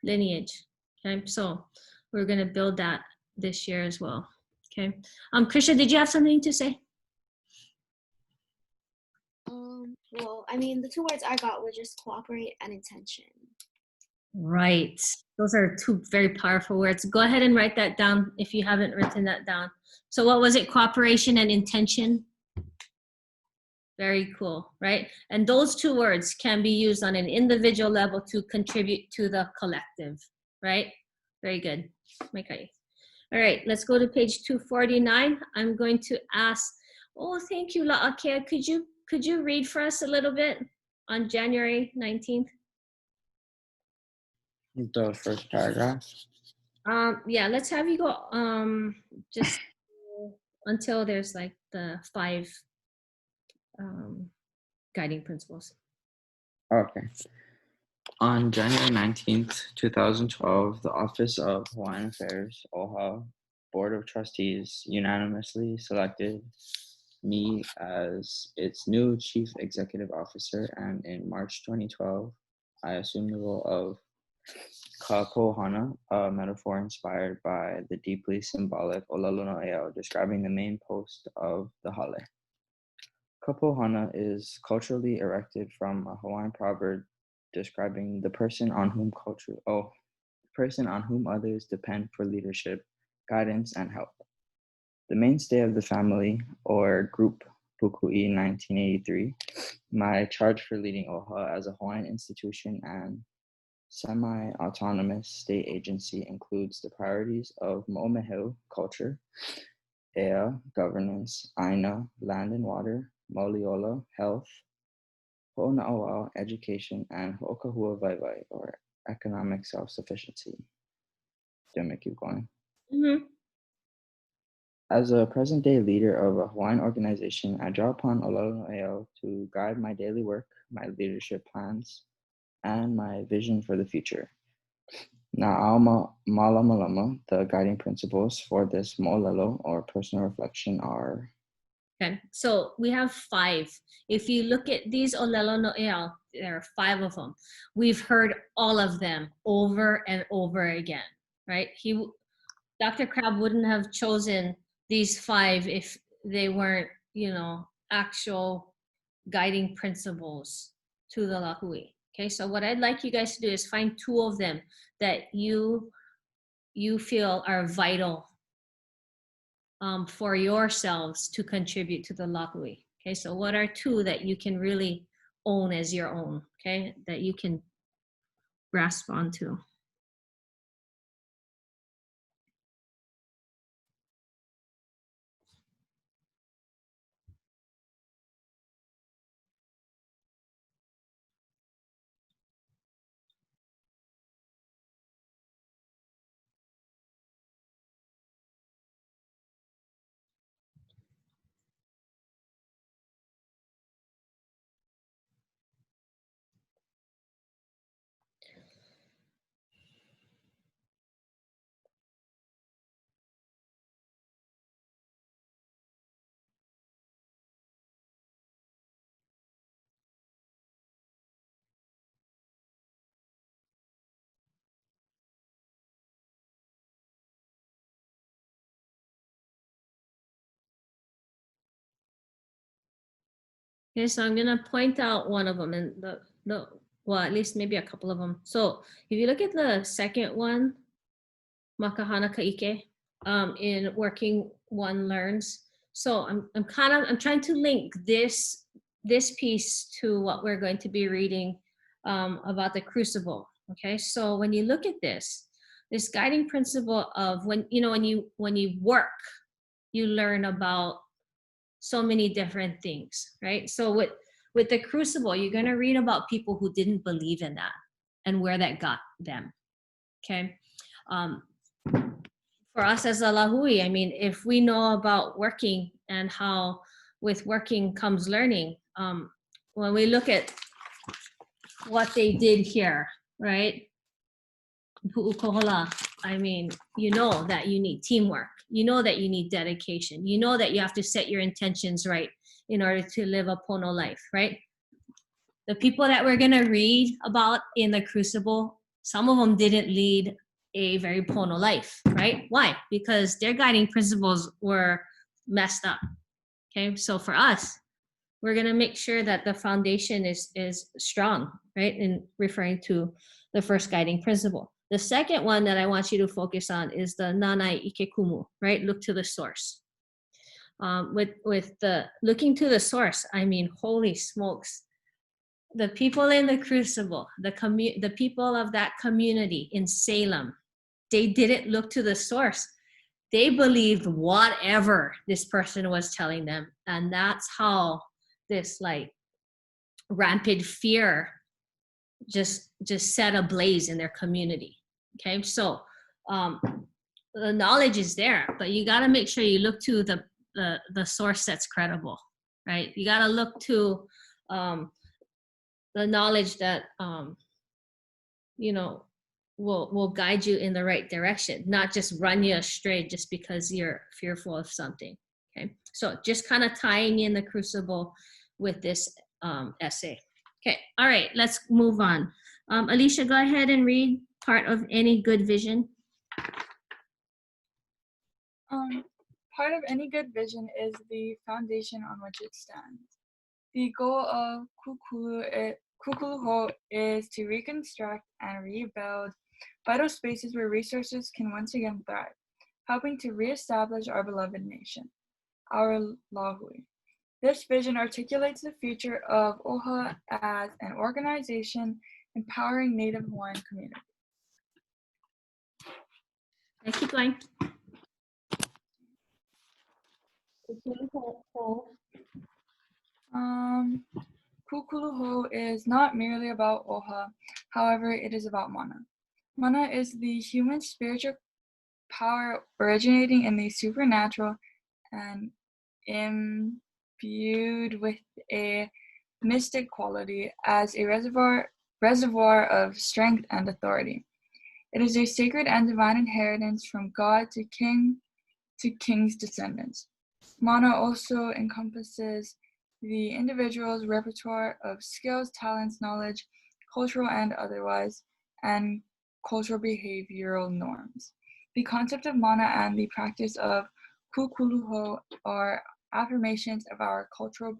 lineage, okay? So we're gonna build that this year as well, okay? Krisha, did you have something to say? Well, I mean, the 2 words I got were just cooperate and intention. Right. Those are 2 very powerful words. Go ahead and write that down if you haven't written that down. So what was it? Cooperation and intention. Very cool, right? And those 2 words can be used on an individual level to contribute to the collective, right? Very good. Okay. All right, let's go to page 249. I'm going to ask, oh, thank you, La'akea. Could you read for us a little bit on January 19th? The first paragraph. Yeah, let's have you go just until there's like the 5 guiding principles. Okay. On January 19th, 2012, the Office of Hawaiian Affairs, OHA, Board of Trustees unanimously selected me as its new Chief Executive Officer, and in March 2012, I assumed the role of Kapohana, a metaphor inspired by the deeply symbolic Olelo No'eau, describing the main post of the hale. Kapohana is culturally erected from a Hawaiian proverb describing the person on whom others depend for leadership, guidance, and help. The mainstay of the family, or group, Puku'i 1983, my charge for leading OHA as a Hawaiian institution and semi-autonomous state agency includes the priorities of Mo'omeheu, culture, Ea, governance, Aina, land and water, Mauliola, health, Ho'ona'auao, education, and Ho'okahua Waiwai, or economic self-sufficiency. Let me keep going. Mm-hmm. As a present-day leader of a Hawaiian organization, I draw upon Olelo No'eau to guide my daily work, my leadership plans, and my vision for the future. Na'au Malamalama, the guiding principles for this mo'olelo, or personal reflection, are... Okay, so we have 5. If you look at these Olelo No'eau, there are 5 of them. We've heard all of them over and over again, right? Dr. Crab wouldn't have chosen these 5 if they weren't, actual guiding principles to the lahui. Okay, so what I'd like you guys to do is find 2 of them that you feel are vital for yourselves to contribute to the lahui. Okay, so what are 2 that you can really own as your own, okay, that you can grasp onto? Okay, so I'm gonna point out one of them and well, at least maybe a couple of them. So if you look at the second one, Makahana Kaike, in Working One Learns. So I'm trying to link this piece to what we're going to be reading about the crucible. Okay, so when you look at this guiding principle of when you work, you learn about so many different things, right? So with the crucible, you're going to read about people who didn't believe in that and where that got them. Okay. For us as a Lahui, I mean, if we know about working and how with working comes learning, when we look at what they did here, right? Pu'ukohola, I mean, you know that you need teamwork. You know that you need dedication. You know that you have to set your intentions right in order to live a Pono life, right? The people that we're going to read about in the Crucible, some of them didn't lead a very Pono life, right? Why? Because their guiding principles were messed up. Okay, so for us, we're going to make sure that the foundation is strong, right? In referring to the first guiding principle. The second one that I want you to focus on is the Nanai Ikekumu, right? Look to the source. With the looking to the source, I mean, holy smokes. The people in the Crucible, the people of that community in Salem, they didn't look to the source. They believed whatever this person was telling them. And that's how this like rampant fear just set ablaze in their community. Okay, so the knowledge is there, but you got to make sure you look to the source that's credible, right? You got to look to the knowledge that will guide you in the right direction, not just run you astray just because you're fearful of something. Okay, so just kind of tying in the Crucible with this essay. Okay, all right, let's move on. Alicia, go ahead and read part of Any Good Vision. Part of any good vision is the foundation on which it stands. The goal of Kukuluho is to reconstruct and rebuild vital spaces where resources can once again thrive, helping to reestablish our beloved nation, our Lahui. This vision articulates the future of OHA as an organization empowering Native Hawaiian communities. Keep going. Kukuluho is not merely about OHA, however, it is about Mana. Mana is the human spiritual power originating in the supernatural and imbued with a mystic quality as a reservoir of strength and authority. It is a sacred and divine inheritance from God to king's descendants. Mana also encompasses the individual's repertoire of skills, talents, knowledge, cultural and otherwise, and cultural behavioral norms. The concept of Mana and the practice of Kukuluho are affirmations of our cultural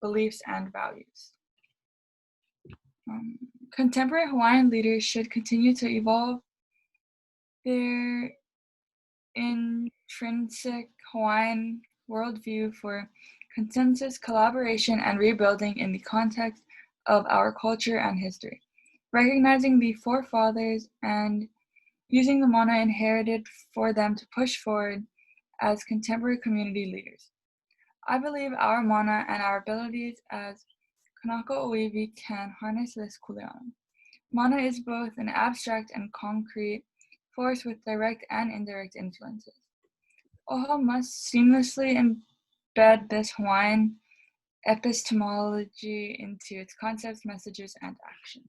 beliefs and values. Contemporary Hawaiian leaders should continue to evolve their intrinsic Hawaiian worldview for consensus, collaboration, and rebuilding in the context of our culture and history, recognizing the forefathers and using the Mana inherited for them to push forward as contemporary community leaders. I believe our Mana and our abilities as Kanaka Oiwi can harness this kuleana. Mana is both an abstract and concrete force with direct and indirect influences. OHA must seamlessly embed this Hawaiian epistemology into its concepts, messages, and actions.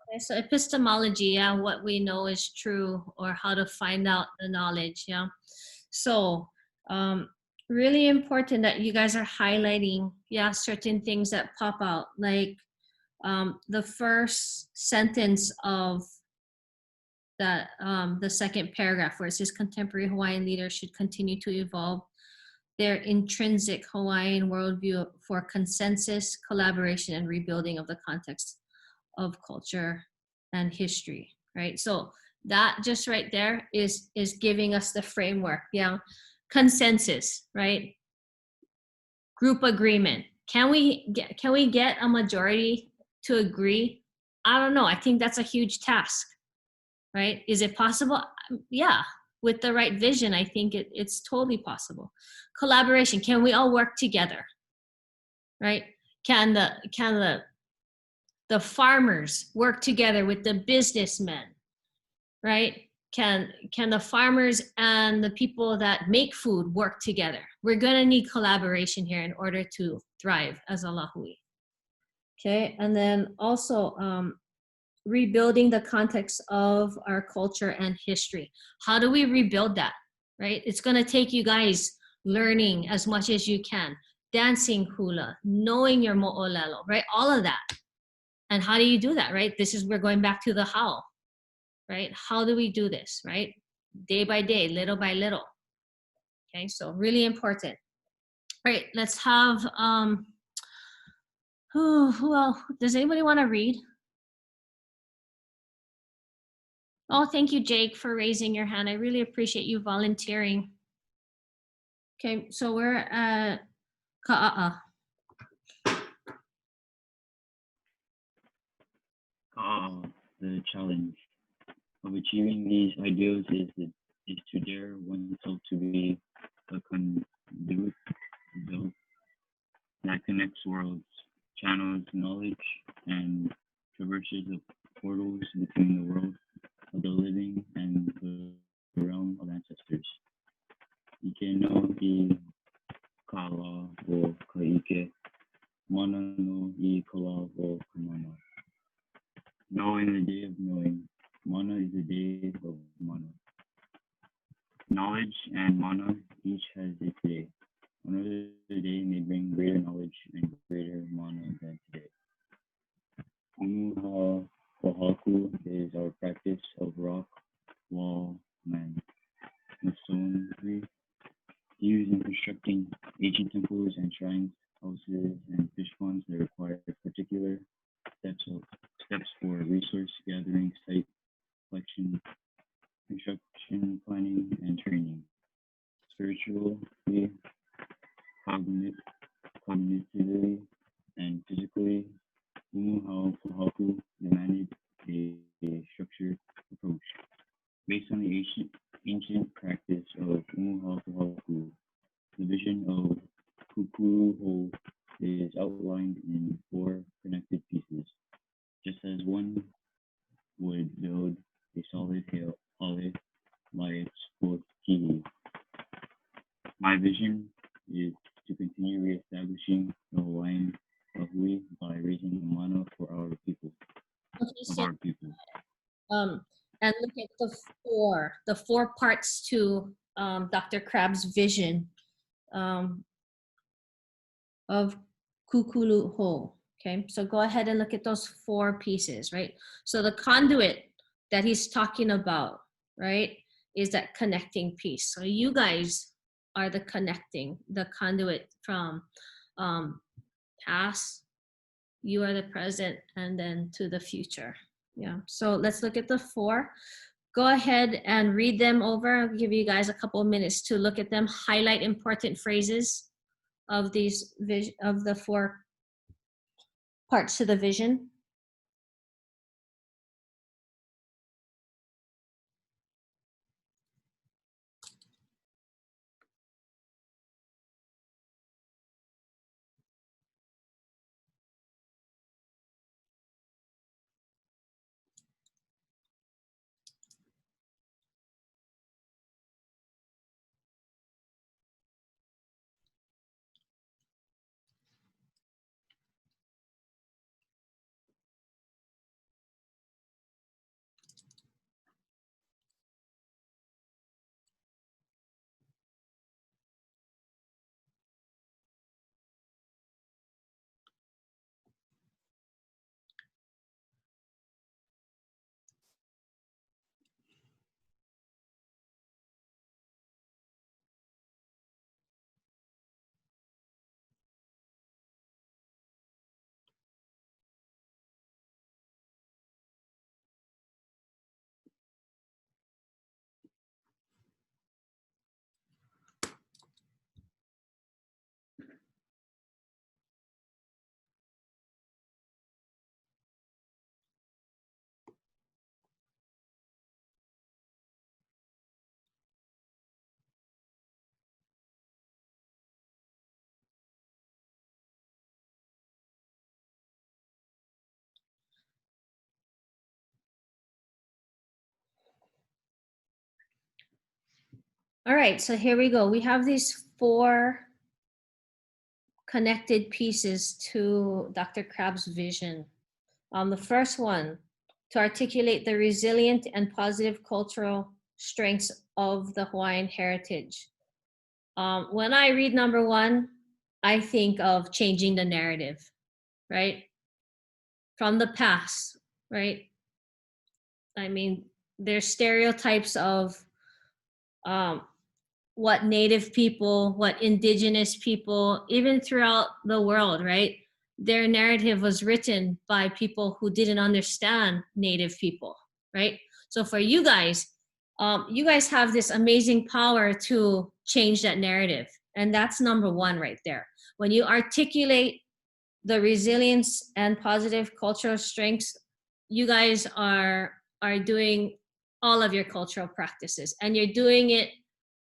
Okay, so epistemology, yeah, what we know is true or how to find out the knowledge, yeah. So really important that you guys are highlighting, yeah, certain things that pop out, like the first sentence of that the second paragraph where it says contemporary Hawaiian leaders should continue to evolve their intrinsic Hawaiian worldview for consensus, collaboration, and rebuilding of the context of culture and history, right? So that just right there is giving us the framework. Yeah, consensus, right? Group agreement. Can we get a majority to agree? I don't know. I think that's a huge task, right? Is it possible? Yeah, with the right vision, I think it's totally possible. Collaboration. Can we all work together, right? Can the farmers work together with the businessmen, right? Can the farmers and the people that make food work together? We're gonna need collaboration here in order to thrive as a Lahui. Okay, and then also rebuilding the context of our culture and history. How do we rebuild that, right? It's gonna take you guys learning as much as you can, dancing hula, knowing your mo'olelo, right? All of that. And how do you do that, right? We're going back to the how, right? How do we do this, right? Day by day, little by little. Okay, so really important. All right, let's have, who else? Does anybody want to read? Oh, thank you, Jake, for raising your hand. I really appreciate you volunteering. Okay, so we're at Ka'a'a. The challenge of achieving these ideals is to dare oneself to be a conduit that connects worlds, channels knowledge, and traverses the portals between the world of the living and the realm of ancestors. Ike no I kala o kaike, mana no I kala o kamana. Knowing the day of knowing, mana is the day of mana. Knowledge and mana each has its day. Another day may bring greater knowledge and greater mana than today. Umuha Oahu is our practice of rock, wall, and masonry used in constructing ancient temples and shrines, houses, and fish ponds that require particular steps for resource gathering, site selection, construction planning, and training. Spiritually, cognitively, and physically, Umuha Pohaku demanded a structured approach. Based on the ancient practice of Umuha Pohaku, the vision of Kukuho is outlined in 4 connected pieces, just as one would build a solid hale by its fourth kihi. My vision is to continue reestablishing the Hawaiian Lahui by raising the mana for our people, Okay, of so our people. and look at the four parts to Dr. Crab's vision of Kukulu Ho. Okay, so go ahead and look at those 4 pieces, right? So the conduit that he's talking about, right, is that connecting piece. So you guys are the conduit from past, you are the present, and then to the future. Yeah, so let's look at the 4. Go ahead and read them over. I'll give you guys a couple of minutes to look at them, highlight important phrases of the 4 parts to the vision. All right, so here we go. We have these 4 connected pieces to Dr. Crabb's vision. The first one, to articulate the resilient and positive cultural strengths of the Hawaiian heritage. When I read number 1, I think of changing the narrative, right? From the past, right? I mean, there's stereotypes of what Native people, what Indigenous people, even throughout the world, right? Their narrative was written by people who didn't understand Native people, right? So for you guys have this amazing power to change that narrative. And that's number 1 right there. When you articulate the resilience and positive cultural strengths, you guys are doing all of your cultural practices, and you're doing it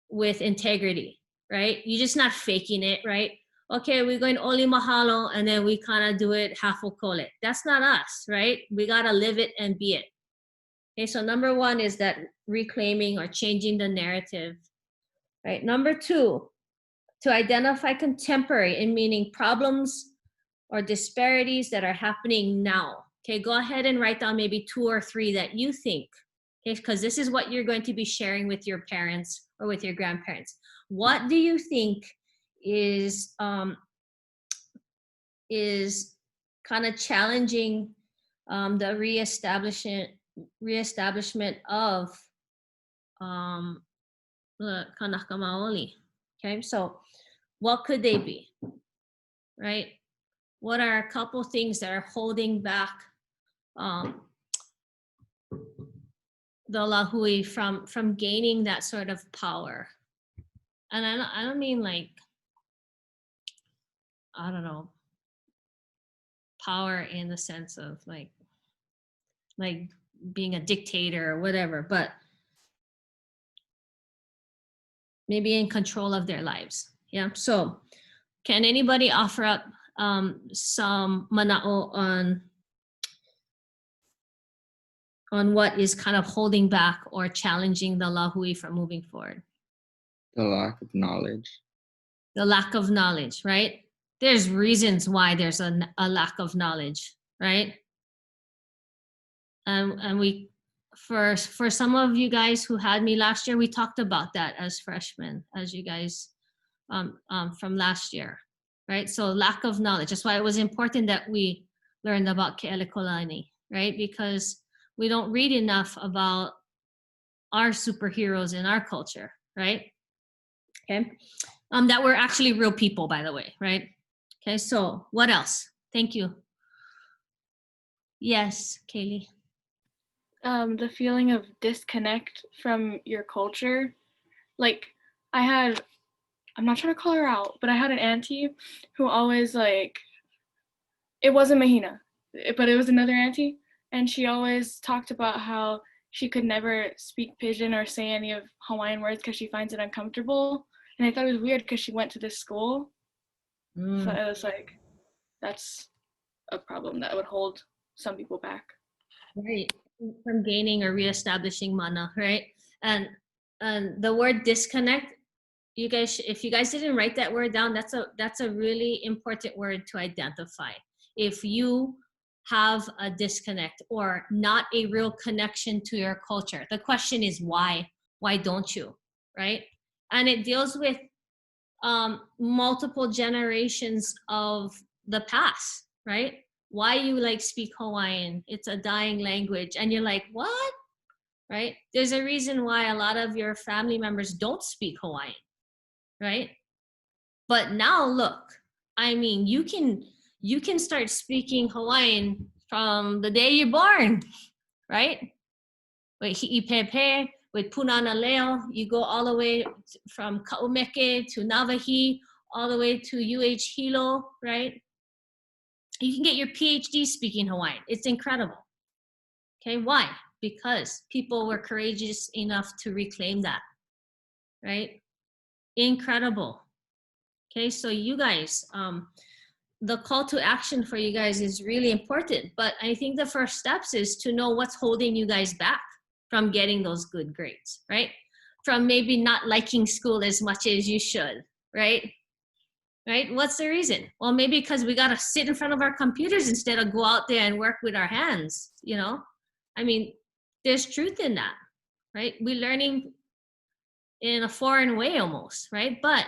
with integrity, right? You're just not faking it, right? Okay, we're going Oli Mahalo, and then we kind of do it half okole. That's not us, right? We got to live it and be it. Okay, so number 1 is that reclaiming or changing the narrative, right? Number 2, to identify contemporary and meaning problems or disparities that are happening now. Okay, go ahead and write down maybe 2 or 3 that you think, okay, because this is what you're going to be sharing with your parents or with your grandparents. What do you think is kind of challenging the reestablishment of the Kanaka Maoli? Okay, so what could they be, right? What are a couple things that are holding back the Lahui from gaining that sort of power? And I don't mean like, I don't know, power in the sense of like being a dictator or whatever, but maybe in control of their lives. Yeah. So can anybody offer up some mana'o on what is kind of holding back or challenging the Lahui from moving forward? The lack of knowledge. The lack of knowledge, right? There's reasons why there's a lack of knowledge, right? And we, for some of you guys who had me last year, we talked about that as freshmen, as you guys from last year, right? So lack of knowledge. That's why it was important that we learned about Ke'elekolani, right? Because we don't read enough about our superheroes in our culture, right? Okay. That were actually real people, by the way, right? Okay, so what else? Thank you. Yes, Kaylee. The feeling of disconnect from your culture. Like I'm not trying to call her out, but I had an auntie who always like, it wasn't Mahina, but it was another auntie. And she always talked about how she could never speak Pidgin or say any of Hawaiian words because she finds it uncomfortable. And I thought it was weird because she went to this school. So it was like, that's a problem that would hold some people back. Right, from gaining or reestablishing mana, right? And the word disconnect, you guys, if you guys didn't write that word down, that's a really important word to identify. If you have a disconnect or not a real connection to your culture, the question is why? Why don't you, right? And it deals with multiple generations of the past, right? Why you like speak Hawaiian? It's a dying language. And you're like, what? Right? There's a reason why a lot of your family members don't speak Hawaiian, right? But now look, I mean, you can start speaking Hawaiian from the day you're born, right? With Hi'ipepe, with Punana Leo, you go all the way from Ka'umeke to Navahi, all the way to UH Hilo, right? You can get your PhD speaking Hawaiian. It's incredible. Okay, why? Because people were courageous enough to reclaim that, right? Incredible. Okay, so you guys, the call to action for you guys is really important, but I think the first steps is to know what's holding you guys back from getting those good grades, right? from maybe not liking school as much as you should, right? Right? What's the reason? Well, maybe because we got to sit in front of our computers instead of go out there and work with our hands, you know? I mean, there's truth in that, right? We're learning in a foreign way almost, right? But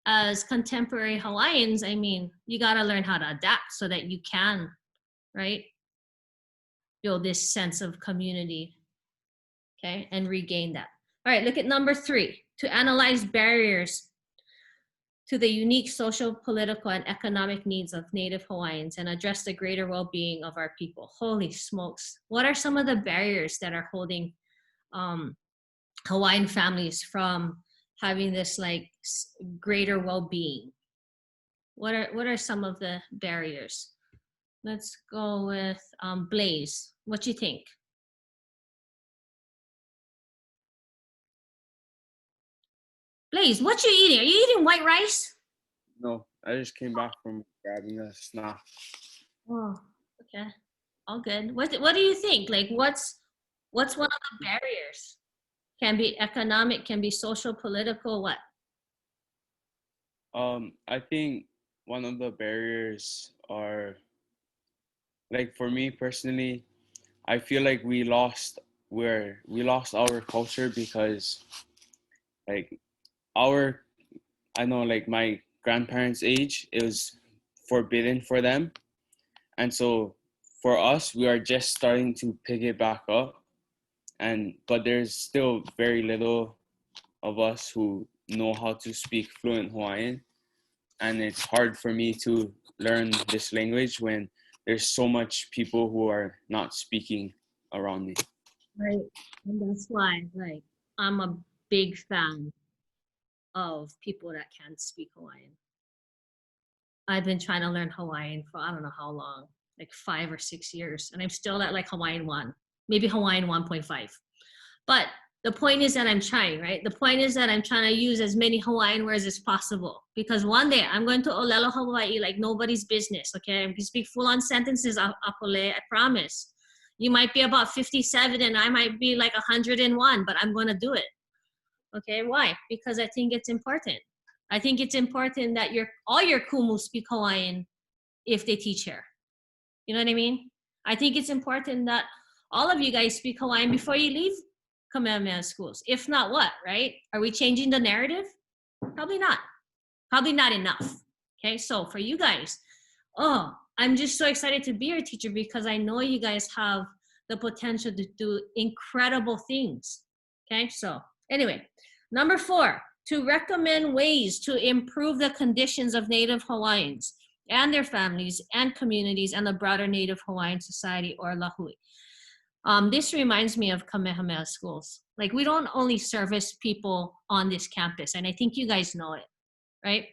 as contemporary Hawaiians, I mean, you got to learn how to adapt so that you can, right, build this sense of community, okay, and regain that. All right, look at number 3, to analyze barriers to the unique social, political, and economic needs of Native Hawaiians and address the greater well-being of our people. Holy smokes. What are some of the barriers that are holding Hawaiian families from having this like greater well-being? What are some of the barriers? Let's go with Blaze. What do you think? Blaze, what you eating? Are you eating white rice? No, I just came back from grabbing a snack. Oh, okay. All good. What do you think? Like what's one of the barriers? Can be economic, can be social, political, what? I think one of the barriers are, like for me personally, I feel like we lost our culture because like I know like my grandparents' age, it was forbidden for them. And so for us, we are just starting to pick it back up. But there's still very little of us who know how to speak fluent Hawaiian. And it's hard for me to learn this language when there's so much people who are not speaking around me. Right. And that's why, like, I'm a big fan of people that can speak Hawaiian. I've been trying to learn Hawaiian for I don't know how long, like 5 or 6 years. And I'm still at like Hawaiian 1, maybe Hawaiian 1.5. But the point is that I'm trying, right? The point is that I'm trying to use as many Hawaiian words as possible. Because one day I'm going to Olelo, Hawaii like nobody's business, okay? I can speak full-on sentences, Apole, I promise. You might be about 57 and I might be like 101, but I'm going to do it. Okay, why? Because I think it's important. I think it's important that all your kumu speak Hawaiian if they teach here. You know what I mean? I think it's important that all of you guys speak Hawaiian before you leave Kamehameha schools. If not, what, right? Are we changing the narrative? Probably not. Probably not enough. Okay, so for you guys, I'm just so excited to be your teacher because I know you guys have the potential to do incredible things. Okay, so anyway, number 4, to recommend ways to improve the conditions of Native Hawaiians and their families and communities and the broader Native Hawaiian society or Lahui. This reminds me of Kamehameha schools. Like we don't only service people on this campus, and I think you guys know it, right?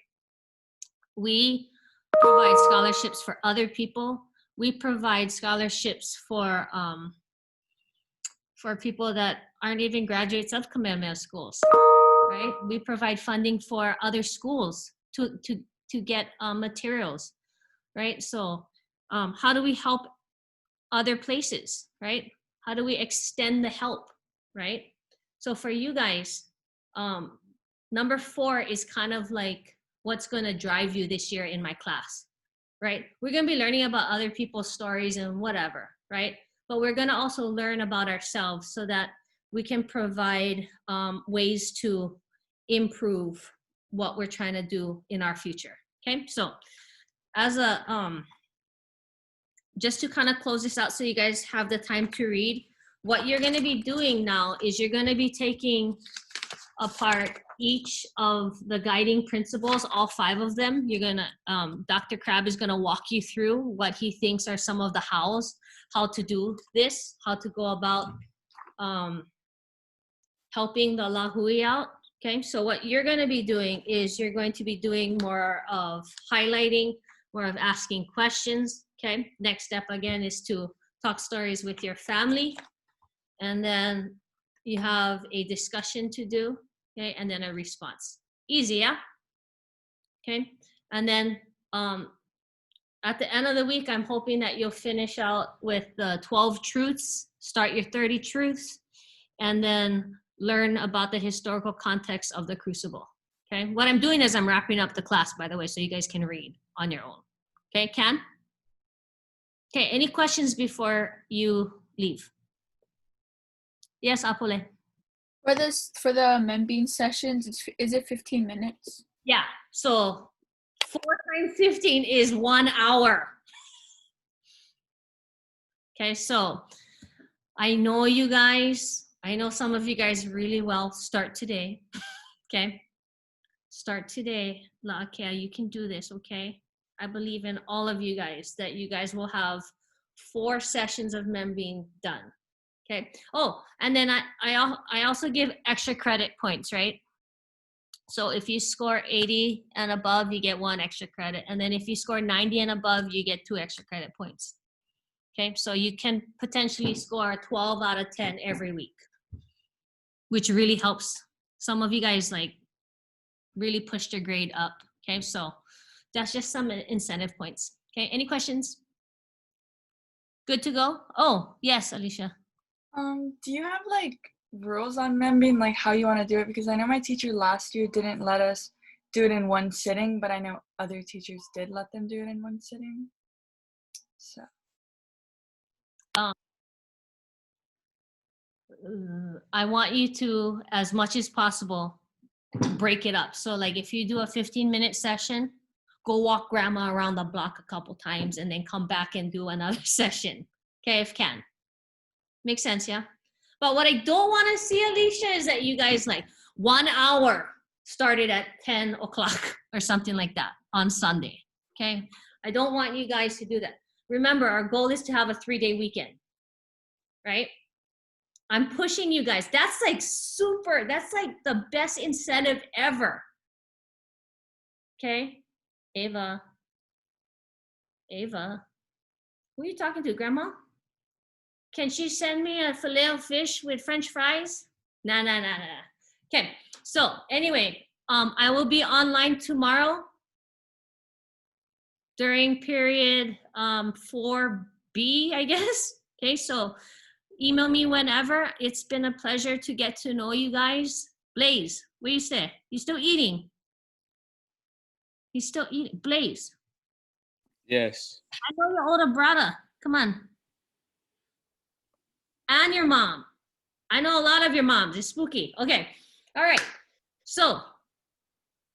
We provide scholarships for other people. We provide scholarships for people that aren't even graduates of Kamehameha schools, right? We provide funding for other schools to get materials, right? So how do we help other places, right? How do we extend the help, right? So for you guys, number 4 is kind of like what's going to drive you this year in my class, right? We're going to be learning about other people's stories and whatever, right? But we're going to also learn about ourselves so that we can provide ways to improve what we're trying to do in our future. Okay, so as a just to kind of close this out so you guys have the time to read, what you're going to be doing now is you're going to be taking apart each of the guiding principles, all 5 of them. You're going to, Dr. Crab is going to walk you through what he thinks are some of the hows, how to do this, how to go about helping the Lahui out. Okay, so what you're going to be doing is you're going to be doing more of highlighting, more of asking questions. Okay, next step again is to talk stories with your family. And then you have a discussion to do, okay, and then a response. Easy, yeah? Okay, and then at the end of the week, I'm hoping that you'll finish out with the 12 truths, start your 30 truths, and then learn about the historical context of the Crucible. Okay, what I'm doing is I'm wrapping up the class, by the way, so you guys can read on your own. Okay, Can? Okay, any questions before you leave? Yes, Apole. For the Membean sessions, is it 15 minutes? Yeah, so 4 times 15 is 1 hour. Okay, so I know you guys, I know some of you guys really well. Start today, okay? Start today. La'akea, you can do this, okay? I believe in all of you guys that you guys will have 4 sessions of Membean done, okay? Oh, and then I also give extra credit points, right? So if you score 80 and above, you get 1 extra credit. And then if you score 90 and above, you get 2 extra credit points. Okay, so you can potentially score 12 out of 10 every week, which really helps. Some of you guys like really pushed your grade up. Okay, so that's just some incentive points. Okay, any questions? Good to go? Oh, yes, Alicia. Do you have like rules on Membean, like how you want to do it? Because I know my teacher last year didn't let us do it in one sitting, but I know other teachers did let them do it in one sitting. So. I want you to, as much as possible, break it up. So like if you do a 15-minute session, go walk grandma around the block a couple times and then come back and do another session. Okay, if can. Makes sense, yeah? But what I don't want to see, Alicia, is that you guys like 1 hour started at 10 o'clock or something like that on Sunday, okay? I don't want you guys to do that. Remember, our goal is to have a 3-day weekend, right? I'm pushing you guys. That's like super, that's like the best incentive ever. Okay, Ava, who are you talking to, Grandma? Can she send me a filet of fish with French fries? Nah. Okay, so anyway, I will be online tomorrow during period 4B, I guess. Okay, so email me whenever. It's been a pleasure to get to know you guys. Blaze, what do you say? You still eating? He's still eating. Blaze. Yes. I know your older brother. Come on. And your mom. I know a lot of your moms. It's spooky. Okay. All right. So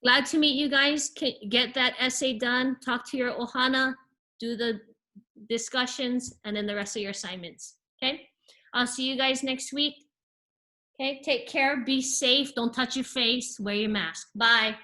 glad to meet you guys. Get that essay done. Talk to your ohana. Do the discussions and then the rest of your assignments. Okay. I'll see you guys next week. Okay. Take care. Be safe. Don't touch your face. Wear your mask. Bye.